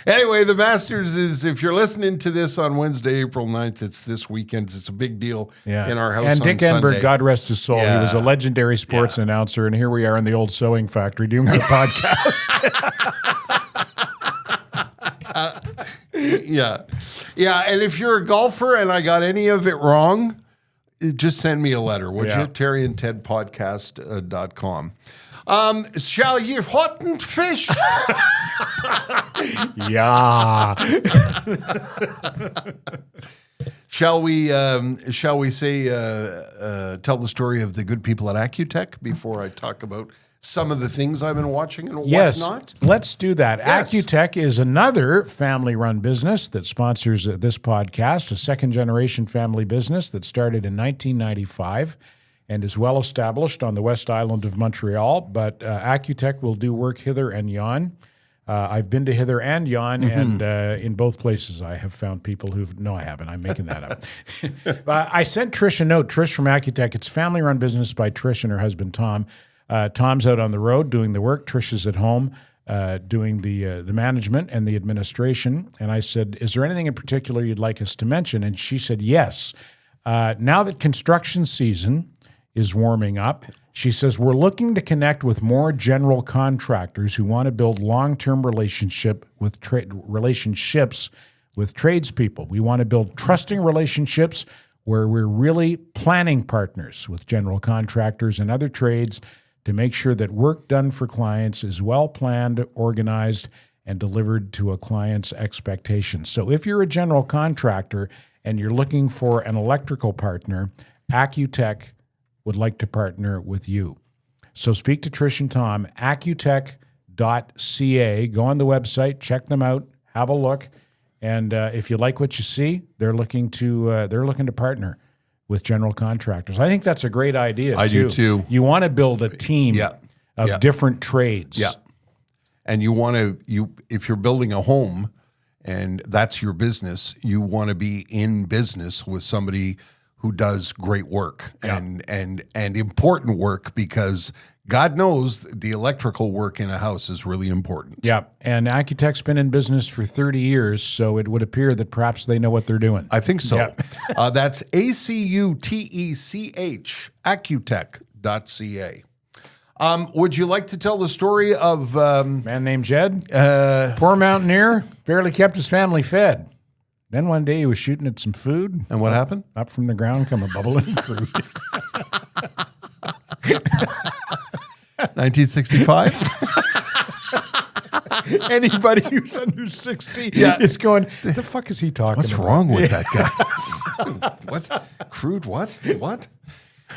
Anyway, the Masters is, if you're listening to this on Wednesday, April 9th, it's this weekend. It's a big deal in our house And Dick on Sunday. Enberg, God rest his soul, he was a legendary sports announcer, and here we are in the old sewing factory doing our podcast. Yeah. And if you're a golfer and I got any of it wrong, just send me a letter, would you? Terry and Ted podcast.com. Shall you hot and fish? Yeah. Shall we say tell the story of the good people at Accutech before I talk about some of the things I've been watching and whatnot? Let's do that. Yes. Accutech is another family-run business that sponsors this podcast, a second-generation family business that started in 1995 and is well-established on the West Island of Montreal, but Accutech will do work hither and yon. I've been to hither and yon, and in both places I have found people no, I haven't. I'm making that up. I sent Trish a note. Trish from Accutech. It's a family-run business by Trish and her husband, Tom. Tom's out on the road doing the work. Trish is at home doing the management and the administration. And I said, is there anything in particular you'd like us to mention? And she said, yes. Now that construction season is warming up, she says, we're looking to connect with more general contractors who want to build long-term relationships with tradespeople. We want to build trusting relationships where we're really planning partners with general contractors and other trades to make sure that work done for clients is well planned, organized, and delivered to a client's expectations. So if you're a general contractor and you're looking for an electrical partner, Accutech would like to partner with you. So speak to Trish and Tom, accutech.ca. Go on the website, check them out, have a look, and if you like what you see, they're looking to partner with general contractors. I think that's a great idea. I do too. You want to build a team of different trades. Yeah. And if you're building a home and that's your business, you want to be in business with somebody who does great work and important work, because God knows the electrical work in a house is really important. Yeah, and Accutech's been in business for 30 years, so it would appear that perhaps they know what they're doing. I think so. Yeah. That's ACUTECH, accutech.ca. Would you like to tell the story of Man named Jed? Poor mountaineer, barely kept his family fed. Then one day he was shooting at some food. And what happened? Up from the ground come a bubbling crude. 1965? Anybody who's under 60 is going, the fuck is he talking What's about? wrong with that guy? What? Crude what? What?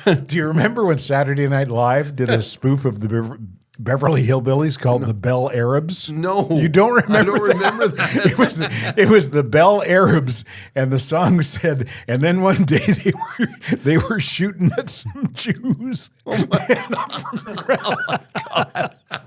Do you remember when Saturday Night Live did a spoof of the Beverly Hillbillies called the Bell Arabs? No. You don't remember I don't remember that. It was the Bell Arabs, and the song said, and then one day they were shooting at some Jews.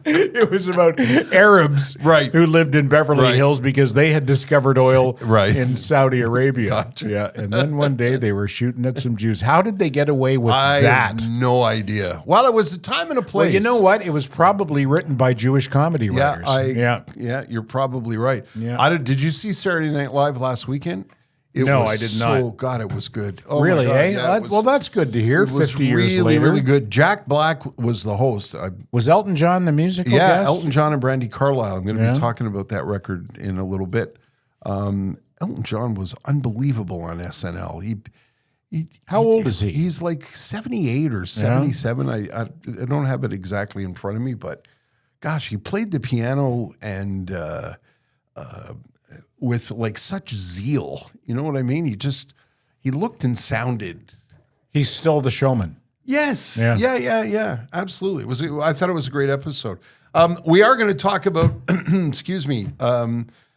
It was about Arabs who lived in Beverly Hills because they had discovered oil in Saudi Arabia. Gotcha. Yeah, and then one day they were shooting at some Jews. How did they get away with I that? have no idea. Well, it was a time and a place. Well, you know what? It was probably written by Jewish comedy writers. Yeah, you're probably right. Yeah. Did you see Saturday Night Live last weekend? No, I did not. Oh, God, it was good. Oh, Really, my God, eh? yeah, it was- Well, that's good to hear. It was 50 years really, later. really good. Jack Black was the host. Was Elton John the musical guest? Elton John and Brandy Carlisle. I'm going to be talking about that record in a little bit. Elton John was unbelievable on SNL. How old is he? He's like 78 or 77. I don't have it exactly in front of me, but gosh, he played the piano and with like such zeal. You know what I mean? He looked and sounded. He's still the showman. Yes. Yeah. Yeah. Absolutely. I thought it was a great episode. We are going to talk about, excuse me,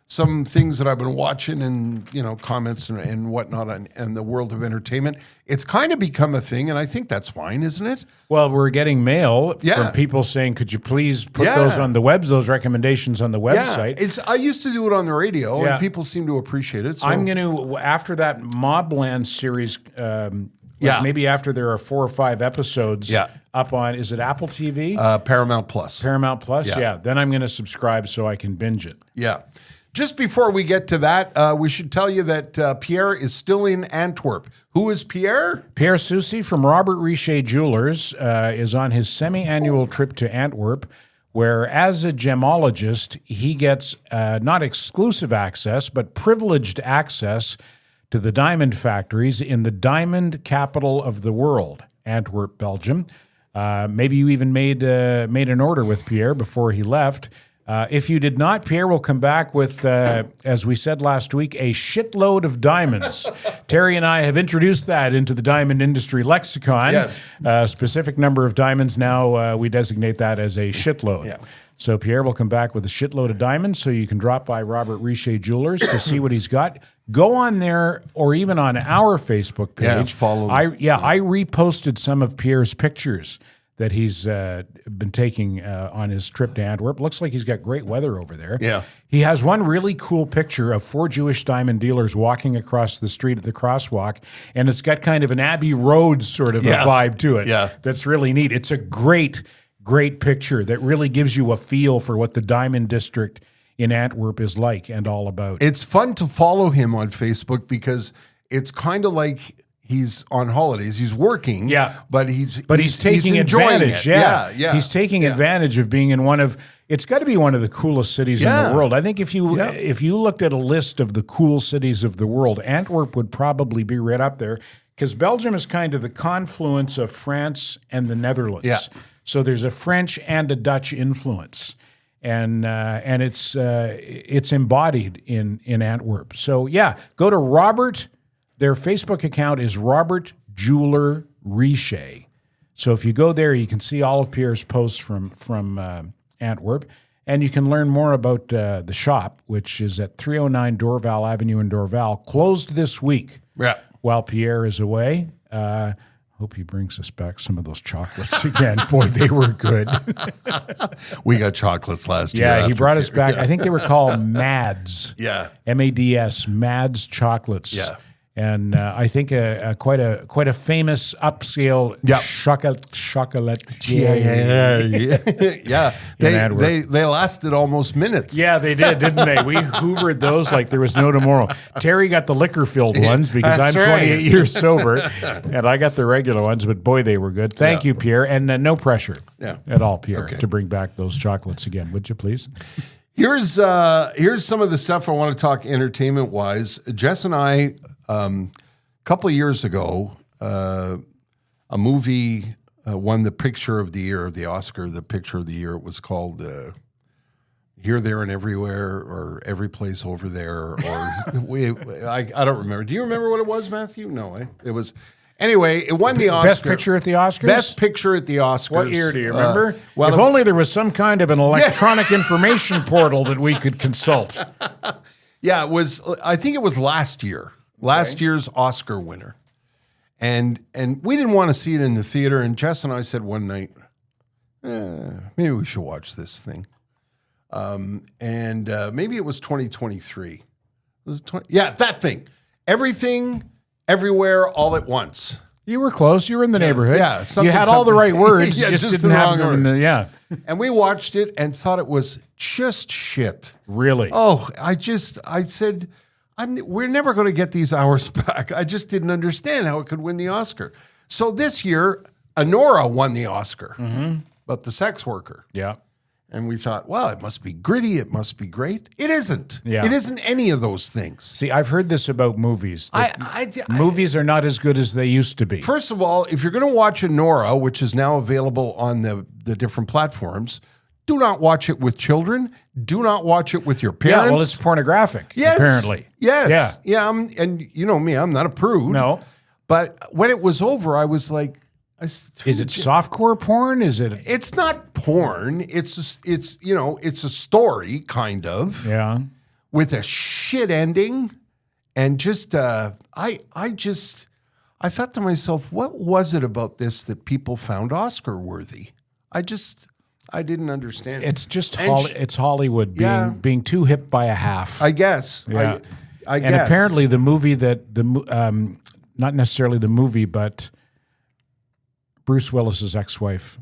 some things that I've been watching and, comments and whatnot and the world of entertainment. It's kind of become a thing, and I think that's fine, isn't it? Well, we're getting mail from people saying, could you please put those on the those recommendations on the website? Yeah. I used to do it on the radio, and people seem to appreciate it. So. I'm going to, after that Mobland series, maybe after there are 4 or 5 episodes up on, is it Apple TV? Paramount Plus. Paramount Plus, yeah. Then I'm going to subscribe so I can binge it. Yeah. Just before we get to that, we should tell you that Pierre is still in Antwerp. Who is Pierre? Pierre Soucy from Robert Richer Jewelers is on his semi-annual trip to Antwerp, where as a gemologist, he gets not exclusive access, but privileged access to the diamond factories in the diamond capital of the world, Antwerp, Belgium. Maybe you even made an order with Pierre before he left. If you did not, Pierre will come back with, as we said last week, a shitload of diamonds. Terry and I have introduced that into the diamond industry lexicon. Yes. Specific number of diamonds. Now we designate that as a shitload. Yeah. So Pierre will come back with a shitload of diamonds, so you can drop by Robert Richer Jewelers to see what he's got. Go on there, or even on our Facebook page. Yeah, follow. I reposted some of Pierre's pictures that he's been taking on his trip to Antwerp. Looks like he's got great weather over there. Yeah. He has one really cool picture of 4 Jewish diamond dealers walking across the street at the crosswalk, and it's got kind of an Abbey Road sort of a vibe to it. Yeah. That's really neat. It's a great picture that really gives you a feel for what the diamond district in Antwerp is like and all about. It's fun to follow him on Facebook because it's kind of like he's on holidays. He's working, but he's taking enjoying advantage. It. Yeah. He's taking advantage of being in one of. It's got to be one of the coolest cities in the world. I think if you looked at a list of the cool cities of the world, Antwerp would probably be right up there because Belgium is kind of the confluence of France and the Netherlands. Yeah. So there's a French and a Dutch influence. And it's embodied in Antwerp. So go to Robert. Their Facebook account is Robert Jeweler Richer. So if you go there, you can see all of Pierre's posts from Antwerp, and you can learn more about the shop, which is at 309 Dorval Avenue in Dorval, closed this week. Yeah. While Pierre is away. Hope he brings us back some of those chocolates again. Boy, they were good. We got chocolates last year. Yeah, he brought us back. I think they were called Mads. Yeah. MADS, Mads chocolates. Yeah. And I think quite a famous upscale chocolate. Yeah. They lasted almost minutes. Yeah, they did, didn't they? We hoovered those like there was no tomorrow. Terry got the liquor-filled ones because That's I'm right. 28 years sober, and I got the regular ones, but boy, they were good. Thank you, Pierre, and no pressure at all, Pierre, to bring back those chocolates again. Would you please? Here's some of the stuff I want to talk entertainment-wise. Jess and I, a couple of years ago, a movie won the Picture of the Year, the Oscar, the Picture of the Year. It was called Here, There, and Everywhere, or Every Place Over There, or I don't remember. Do you remember what it was, Matthew? No, it was. Anyway, it won the Oscar. Best Picture at the Oscars? Best Picture at the Oscars. What year do you remember? If well, only there was some kind of an electronic information portal that we could consult. Yeah, it was. I think it was last year. Last year's Oscar winner, and we didn't want to see it in the theater. And Jess and I said one night, maybe we should watch this thing. And maybe it was 2023. Was it that thing. Everything, Everywhere, All at Once. You were close. You were in the neighborhood. Yeah, you had all the right words. Yeah, you just just didn't the have wrong them. order. And we watched it and thought it was just shit. Really? Oh, I said, we're never going to get these hours back. I just didn't understand how it could win the Oscar. So this year, Honora won the Oscar, but the sex worker. Yeah. And we thought, well, it must be gritty. It must be great. It isn't. Yeah. It isn't any of those things. See, I've heard this about movies. Movies are not as good as they used to be. First of all, if you're going to watch Honora, which is now available on the different platforms, do not watch it with children. Do not watch it with your parents. Yeah, well, it's pornographic, apparently. Yes. Yeah. And you know me, I'm not a prude. No. But when it was over, I was like, is it softcore porn? Is it? It's not porn. It's a story kind of. Yeah. With a shit ending, and just I thought to myself, what was it about this that people found Oscar worthy? I didn't understand. It's just it's Hollywood being too hip by a half. I guess. Yeah. I guess. And apparently the movie not necessarily the movie, but Bruce Willis's ex-wife,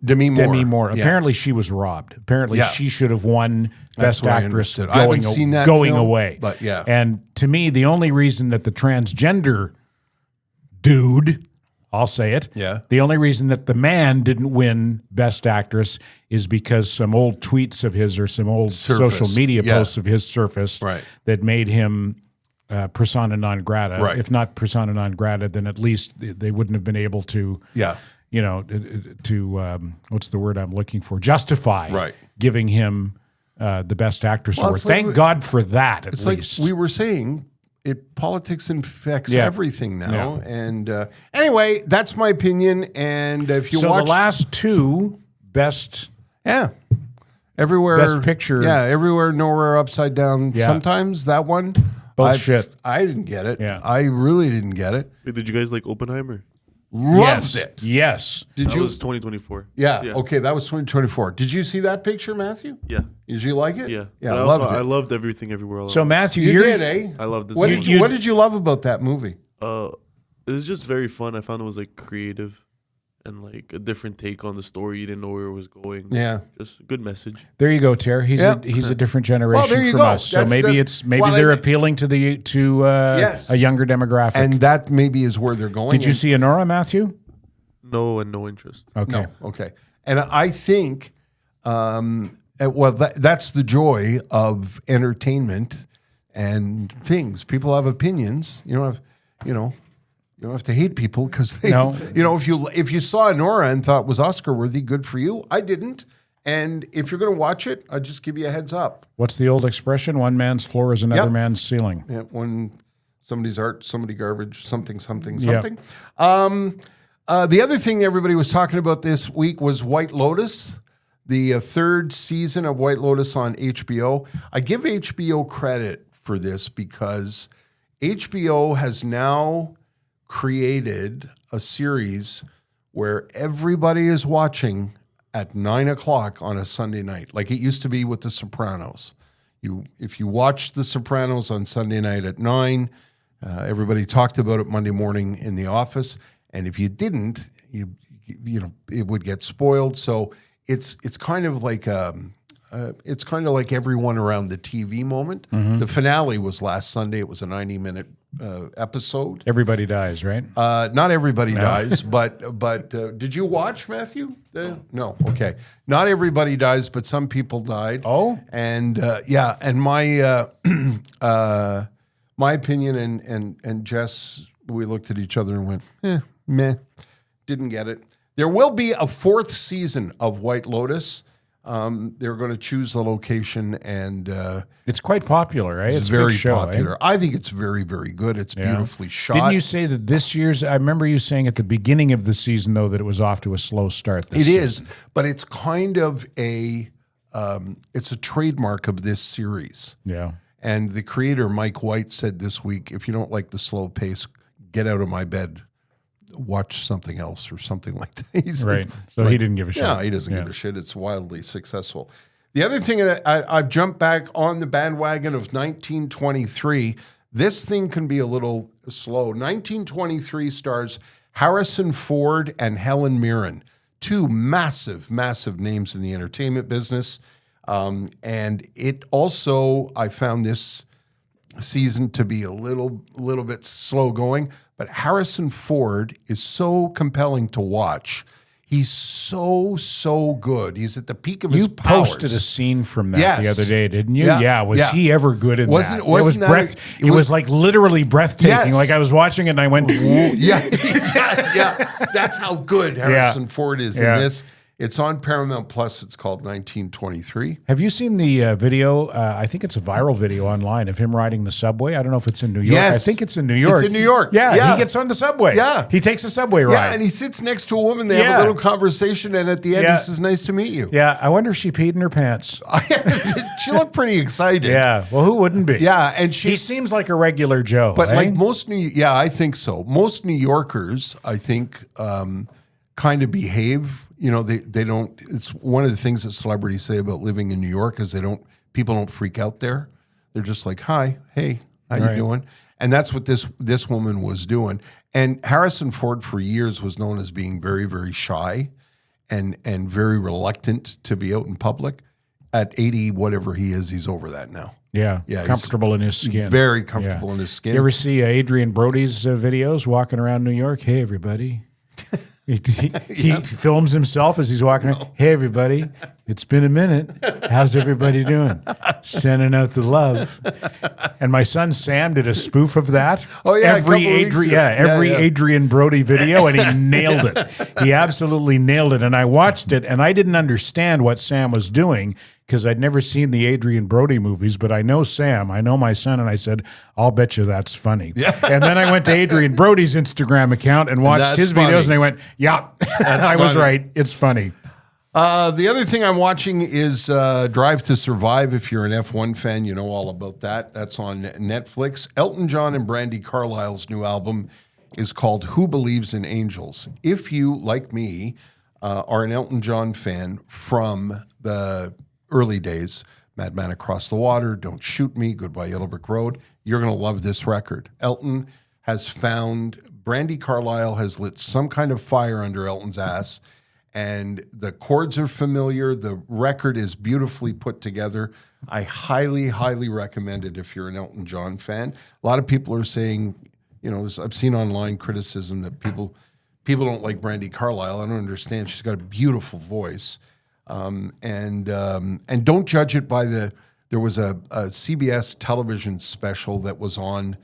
Demi Moore. Yeah. Apparently she was robbed. Apparently she should have won Best Actress I haven't seen that going film, away. But yeah. And to me, the only reason that the transgender dude, I'll say it, the only reason that the man didn't win Best Actress is because some old tweets of his or some old social media posts of his surfaced that made him persona non grata. Right. If not persona non grata, then at least they wouldn't have been able to, what's the word I'm looking for? Justify giving him the Best Actress award. Thank God for that, at least. Like we were saying, politics infects everything now. Yeah. And anyway, that's my opinion. And if you watch... the last two Best... Yeah. Everywhere... Best Picture... Yeah, Everywhere, Nowhere, Upside Down. Yeah. Sometimes that one... Bullshit. I didn't get it. Yeah. I really didn't get it. Wait, did you guys like Oppenheimer? Loved it. Yes. That was 2024. Yeah. Okay, that was 2024. Did you see that picture, Matthew? Yeah. Did you like it? Yeah. Yeah, I loved Everything Everywhere All at So Once. Matthew, you did, eh? I loved this. What did you love about that movie? It was just very fun. I found it was like creative and like a different take on the story. You didn't know where it was going. Yeah. Just a good message. There you go, Ter. He's a different generation from us. So maybe they're appealing to a younger demographic. And that maybe is where they're going. Did you see Honora, Matthew? No, and no interest. Okay. No, okay. And I think, that's the joy of entertainment and things. People have opinions. You don't have to hate people because they. No. If you saw Nora and thought it was Oscar worthy, good for you. I didn't. And if you're going to watch it, I'll just give you a heads up. What's the old expression? One man's floor is another man's ceiling. Yeah, when somebody's art, somebody garbage, something. Yep. The other thing everybody was talking about this week was White Lotus, the third season of White Lotus on HBO. I give HBO credit for this because HBO has now created a series where everybody is watching at 9:00 on a Sunday night, like it used to be with The Sopranos. If you watched The Sopranos on Sunday night at 9, Everybody talked about it Monday morning in the office, and if you didn't, you know, it would get spoiled. So it's kind of like everyone around the TV moment. The finale was last Sunday. It was a 90-minute episode. Everybody dies, right? Not everybody dies, but did you watch, Matthew? No, okay. Not everybody dies, but some people died. Oh, and and my my opinion and Jess, we looked at each other and went, meh, didn't get it. There will be a 4th season of White Lotus. They're going to choose the location, and it's quite popular, right? It's a very big show, popular. Eh? I think it's very, very good. It's beautifully shot. Didn't you say that this year's? I remember you saying at the beginning of the season, though, that it was off to a slow start. It is, but it's kind of it's a trademark of this series. Yeah. And the creator, Mike White, said this week, if you don't like the slow pace, get out of my bed, watch something else or something like that. He's right. So he didn't give a shit. Yeah, he doesn't give a shit. It's wildly successful. The other thing that I've jumped back on the bandwagon of 1923. This thing can be a little slow. 1923 stars Harrison Ford and Helen Mirren, 2 massive, massive names in the entertainment business. And it also, I found this season to be a little bit slow going, but Harrison Ford is so compelling to watch. He's so good. He's at the peak of his powers. You posted a scene from that the other day, didn't you? Yeah. Was he ever good in that? It was like literally breathtaking. Yes. Like I was watching it and I went, yeah. That's how good Harrison Ford is in this. It's on Paramount Plus. It's called 1923. Have you seen the video? I think it's a viral video online of him riding the subway. I don't know if it's in New York. Yes. I think it's in New York. It's in New York. Yeah, he gets on the subway. Yeah. He takes a subway ride. Yeah, and he sits next to a woman. They have a little conversation, and at the end he says, "Nice to meet you." Yeah, I wonder if she peed in her pants. She looked pretty excited. Yeah, well, who wouldn't be? Yeah, and he seems like a regular Joe. But like most I think so. Most New Yorkers, I think, kind of behave. You know, they don't. It's one of the things that celebrities say about living in New York is people don't freak out there. They're just like, hi, hey, how you doing? And that's what this woman was doing. And Harrison Ford for years was known as being very, very shy and very reluctant to be out in public. At 80, whatever he is, he's over that now. Yeah, comfortable in his skin. Very comfortable in his skin. You ever see Adrian Brody's videos walking around New York? Hey, everybody. He films himself as he's walking around. Hey, everybody. It's been a minute. How's everybody doing? Sending out the love. And my son Sam did a spoof of that. Oh, yeah. Every Adrian Brody video, and he nailed it. He absolutely nailed it. And I watched it, and I didn't understand what Sam was doing because I'd never seen the Adrian Brody movies, but I know Sam, I know my son, and I said, I'll bet you that's funny. Yeah. And then I went to Adrian Brody's Instagram account and watched his videos, and I went, yeah, I was right. It's funny. The other thing I'm watching is Drive to Survive. If you're an F1 fan, you know all about that. That's on Netflix. Elton John and Brandi Carlile's new album is called Who Believes in Angels. If you, like me, are an Elton John fan from the early days, Madman Across the Water, Don't Shoot Me, Goodbye Yellow Brick Road, you're going to love this record. Elton has found, Brandi Carlile has lit some kind of fire under Elton's ass, and the chords are familiar. The record is beautifully put together. I highly, highly recommend it if you're an Elton John fan. A lot of people are saying, you know, I've seen online criticism that people don't like Brandi Carlile. I don't understand. She's got a beautiful voice. And don't judge it by there was a CBS television special that was on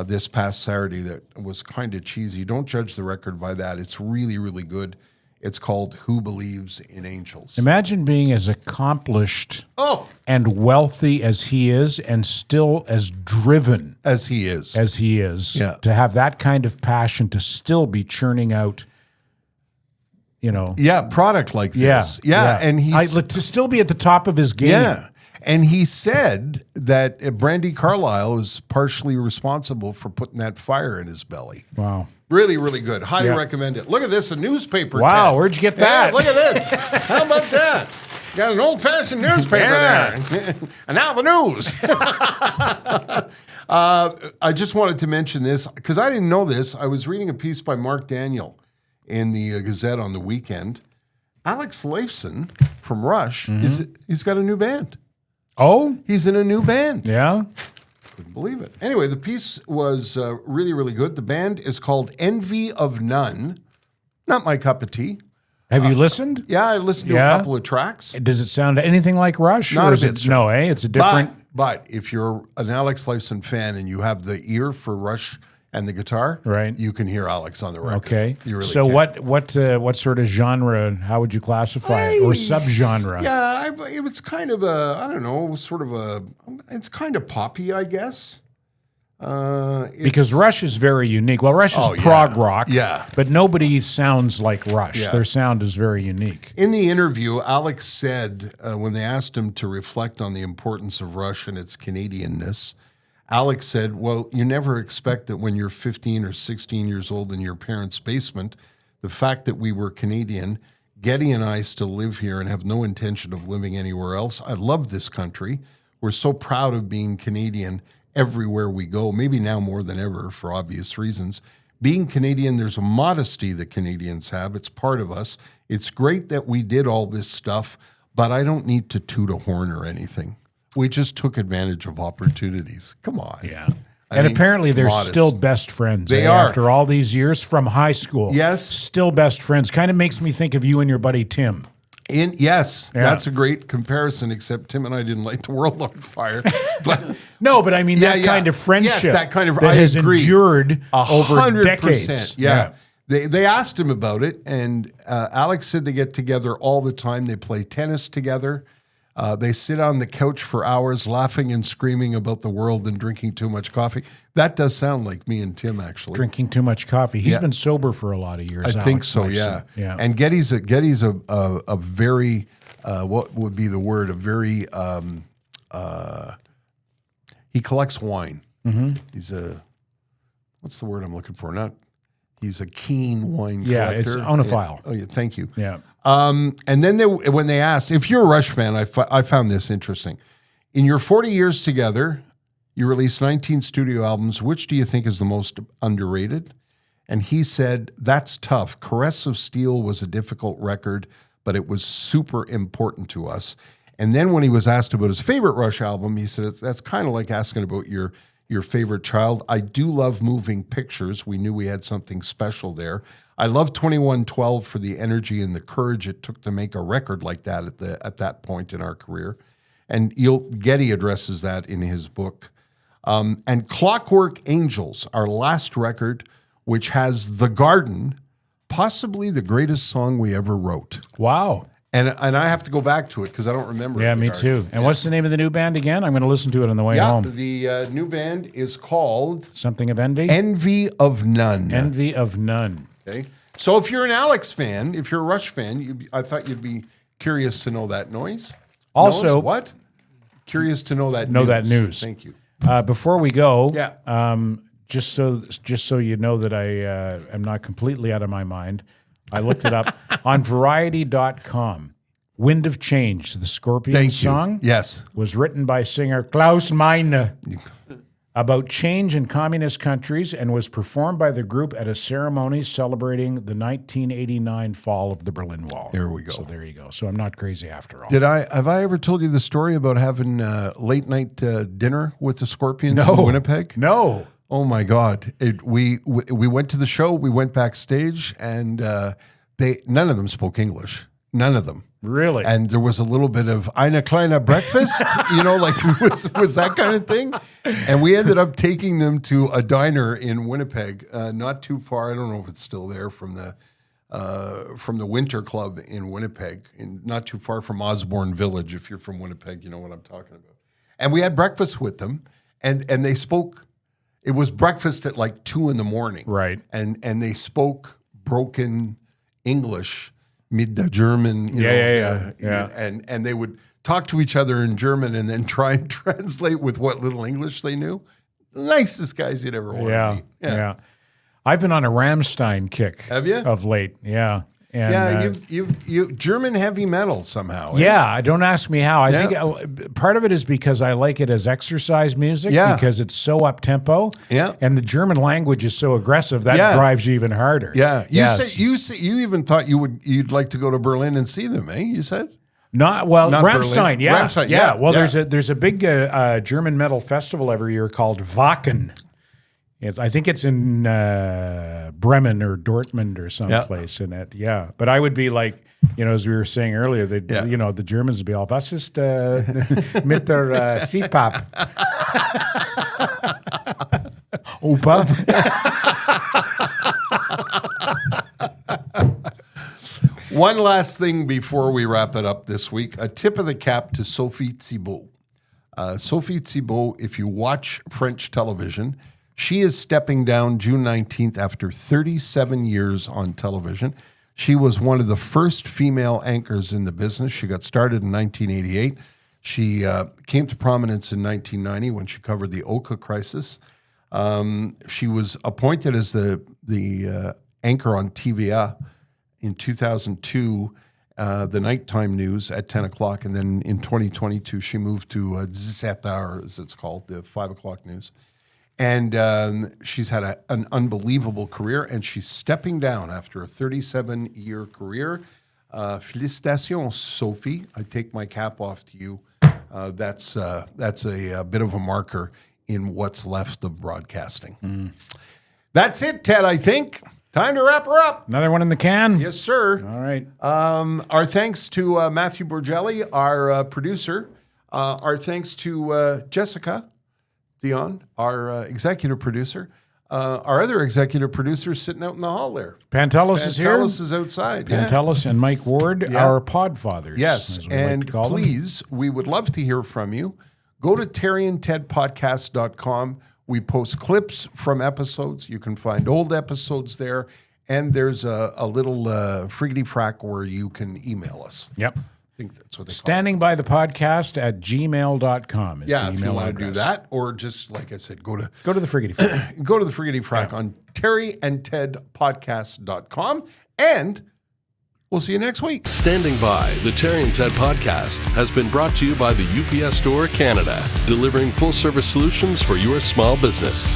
this past Saturday that was kind of cheesy. Don't judge the record by that. It's really, really good. It's called Who Believes in Angels. Imagine being as accomplished and wealthy as he is and still as driven as he is. Yeah. To have that kind of passion to still be churning out, you know. Yeah, product like this. Yeah. And to still be at the top of his game. Yeah. And he said that Brandi Carlile is partially responsible for putting that fire in his belly. Wow. Really, really good. Highly recommend it. Look at this, a newspaper. Wow, tab. where'd you get that? Yeah, look at this. How about that? Got an old-fashioned newspaper there. And now the news. I just wanted to mention this because I didn't know this. I was reading a piece by Mark Daniel in the Gazette on the weekend. Alex Lifeson from Rush, he's got a new band. Oh? He's in a new band. Yeah? Couldn't believe it. Anyway, the piece was really, really good. The band is called Envy of None. Not my cup of tea. Have you listened? Yeah, I listened to a couple of tracks. Does it sound anything like Rush? Not or a is bit, it, sir. no, it's a different... But if you're an Alex Lifeson fan and you have the ear for Rush and the guitar, right, you can hear Alex on the record. Okay. You really so can. what sort of genre, how would you classify it? Or subgenre? Yeah, it's kind of a, I don't know, sort of a, it's kind of poppy, I guess. Because Rush is very unique. Well, Rush is prog rock, but nobody sounds like Rush. Yeah. Their sound is very unique. In the interview, Alex said, when they asked him to reflect on the importance of Rush and its Canadianness, Alex said, well, you never expect that when you're 15 or 16 years old in your parents' basement, the fact that we were Canadian, Getty and I still live here and have no intention of living anywhere else. I love this country. We're so proud of being Canadian everywhere we go, maybe now more than ever for obvious reasons. Being Canadian, there's a modesty that Canadians have. It's part of us. It's great that we did all this stuff, but I don't need to toot a horn or anything. We just took advantage of opportunities. Come on. Yeah. And apparently they're still best friends. They are. After all these years from high school. Yes. Still best friends. Kind of makes me think of you and your buddy Tim. That's a great comparison, except Tim and I didn't light the world on fire. But no, but I mean that kind of friendship. Yes, that kind of that has endured over 100%, decades. Yeah. They asked him about it, and Alex said they get together all the time. They play tennis together. They sit on the couch for hours laughing and screaming about the world and drinking too much coffee. That does sound like me and Tim, actually. Drinking too much coffee. He's been sober for a lot of years. I think so, yeah. And Getty's a very, what would be the word? A very, he collects wine. Mm-hmm. He's what's the word I'm looking for? He's a keen wine collector. Yeah, it's onophile. Oh, yeah, thank you. Yeah. And then when they asked, if you're a Rush fan, I found this interesting. In your 40 years together, you released 19 studio albums. Which do you think is the most underrated? And he said, that's tough. Caress of Steel was a difficult record, but it was super important to us. And then when he was asked about his favorite Rush album, he said, that's kind of like asking about your favorite child. I do love Moving Pictures. We knew we had something special there. I love 2112 for the energy and the courage it took to make a record like that at that point in our career. And Getty addresses that in his book. And Clockwork Angels, our last record, which has The Garden, possibly the greatest song we ever wrote. Wow. And I have to go back to it because I don't remember. Yeah, me too. And what's the name of the new band again? I'm going to listen to it on the way home. The new band is called Something of Envy? Envy of None. Envy of None. Okay. So if you're an Alex fan, if you're a Rush fan, I thought you'd be curious to know that noise. Also, what? Curious to know that news. Thank you. Before we go, Yeah. just so you know that I am not completely out of my mind, I looked it up on Variety.com. Wind of Change, the Scorpions song, Yes. was written by singer Klaus Meine about change in communist countries and was performed by the group at a ceremony celebrating the 1989 fall of the Berlin Wall. There we go. So there you go. So I'm not crazy after all. Have I ever told you the story about having late night dinner with the Scorpions No. in Winnipeg? No. Oh my God! We went to the show. We went backstage, and none of them spoke English. None of them. Really? And there was a little bit of eine kleine breakfast, was that kind of thing. And we ended up taking them to a diner in Winnipeg, not too far. I don't know if it's still there from the Winter Club in Winnipeg, not too far from Osborne Village. If you're from Winnipeg, you know what I'm talking about. And we had breakfast with them, and they spoke. It was breakfast at like 2 a.m. Right. And they spoke broken English. Mit der German, and they would talk to each other in German and then try and translate with what little English they knew. The nicest guys you'd ever want to meet. Yeah. I've been on a Rammstein kick. Have you? Of late, yeah. And, you German heavy metal somehow. Yeah, don't ask me how. I think part of it is because I like it as exercise music because it's so up tempo. Yeah, and the German language is so aggressive that drives you even harder. Yeah, you even thought you'd like to go to Berlin and see them, eh? You said. Not Rammstein, Berlin. Rammstein, yeah. Well, there's a big German metal festival every year called Wacken. I think it's in Bremen or Dortmund or someplace in it. Yeah, but I would be like, as we were saying earlier, the Germans would be all, "Was ist mit der CPAP?" Opa. One last thing before we wrap it up this week, a tip of the cap to Sophie Thibault. Sophie Thibault, if you watch French television, she is stepping down June 19th after 37 years on television. She was one of the first female anchors in the business. She got started in 1988. She came to prominence in 1990 when she covered the Oka crisis. She was appointed as the anchor on TVA in 2002, the nighttime news at 10 o'clock. And then in 2022, she moved to 17 hours, as it's called, the 5 o'clock news. And she's had an unbelievable career, and she's stepping down after a 37-year career. Félicitations, Sophie. I take my cap off to you. That's a bit of a marker in what's left of broadcasting. That's it, Ted, I think. Time to wrap her up. Another one in the can? Yes, sir. All right. Our thanks to Matthew Borgelli, our producer. Our thanks to Jessica Dion, our executive producer. Our other executive producer is sitting out in the hall there. Pantelis is here. Pantelis is outside. Pantelis and Mike Ward, our podfathers. Yes, and please, we would love to hear from you. Go to terryandtedpodcast.com. We post clips from episodes. You can find old episodes there. And there's a little friggity frack where you can email us. Yep. I think that's what they Standing by the podcast at gmail.com is the email if you want address. to do that, or just, like I said, go to the friggity frack. Go to the friggity frack on terryandtedpodcast.com. And we'll see you next week. Standing by, the Terry and Ted podcast has been brought to you by the UPS Store Canada, delivering full-service solutions for your small business.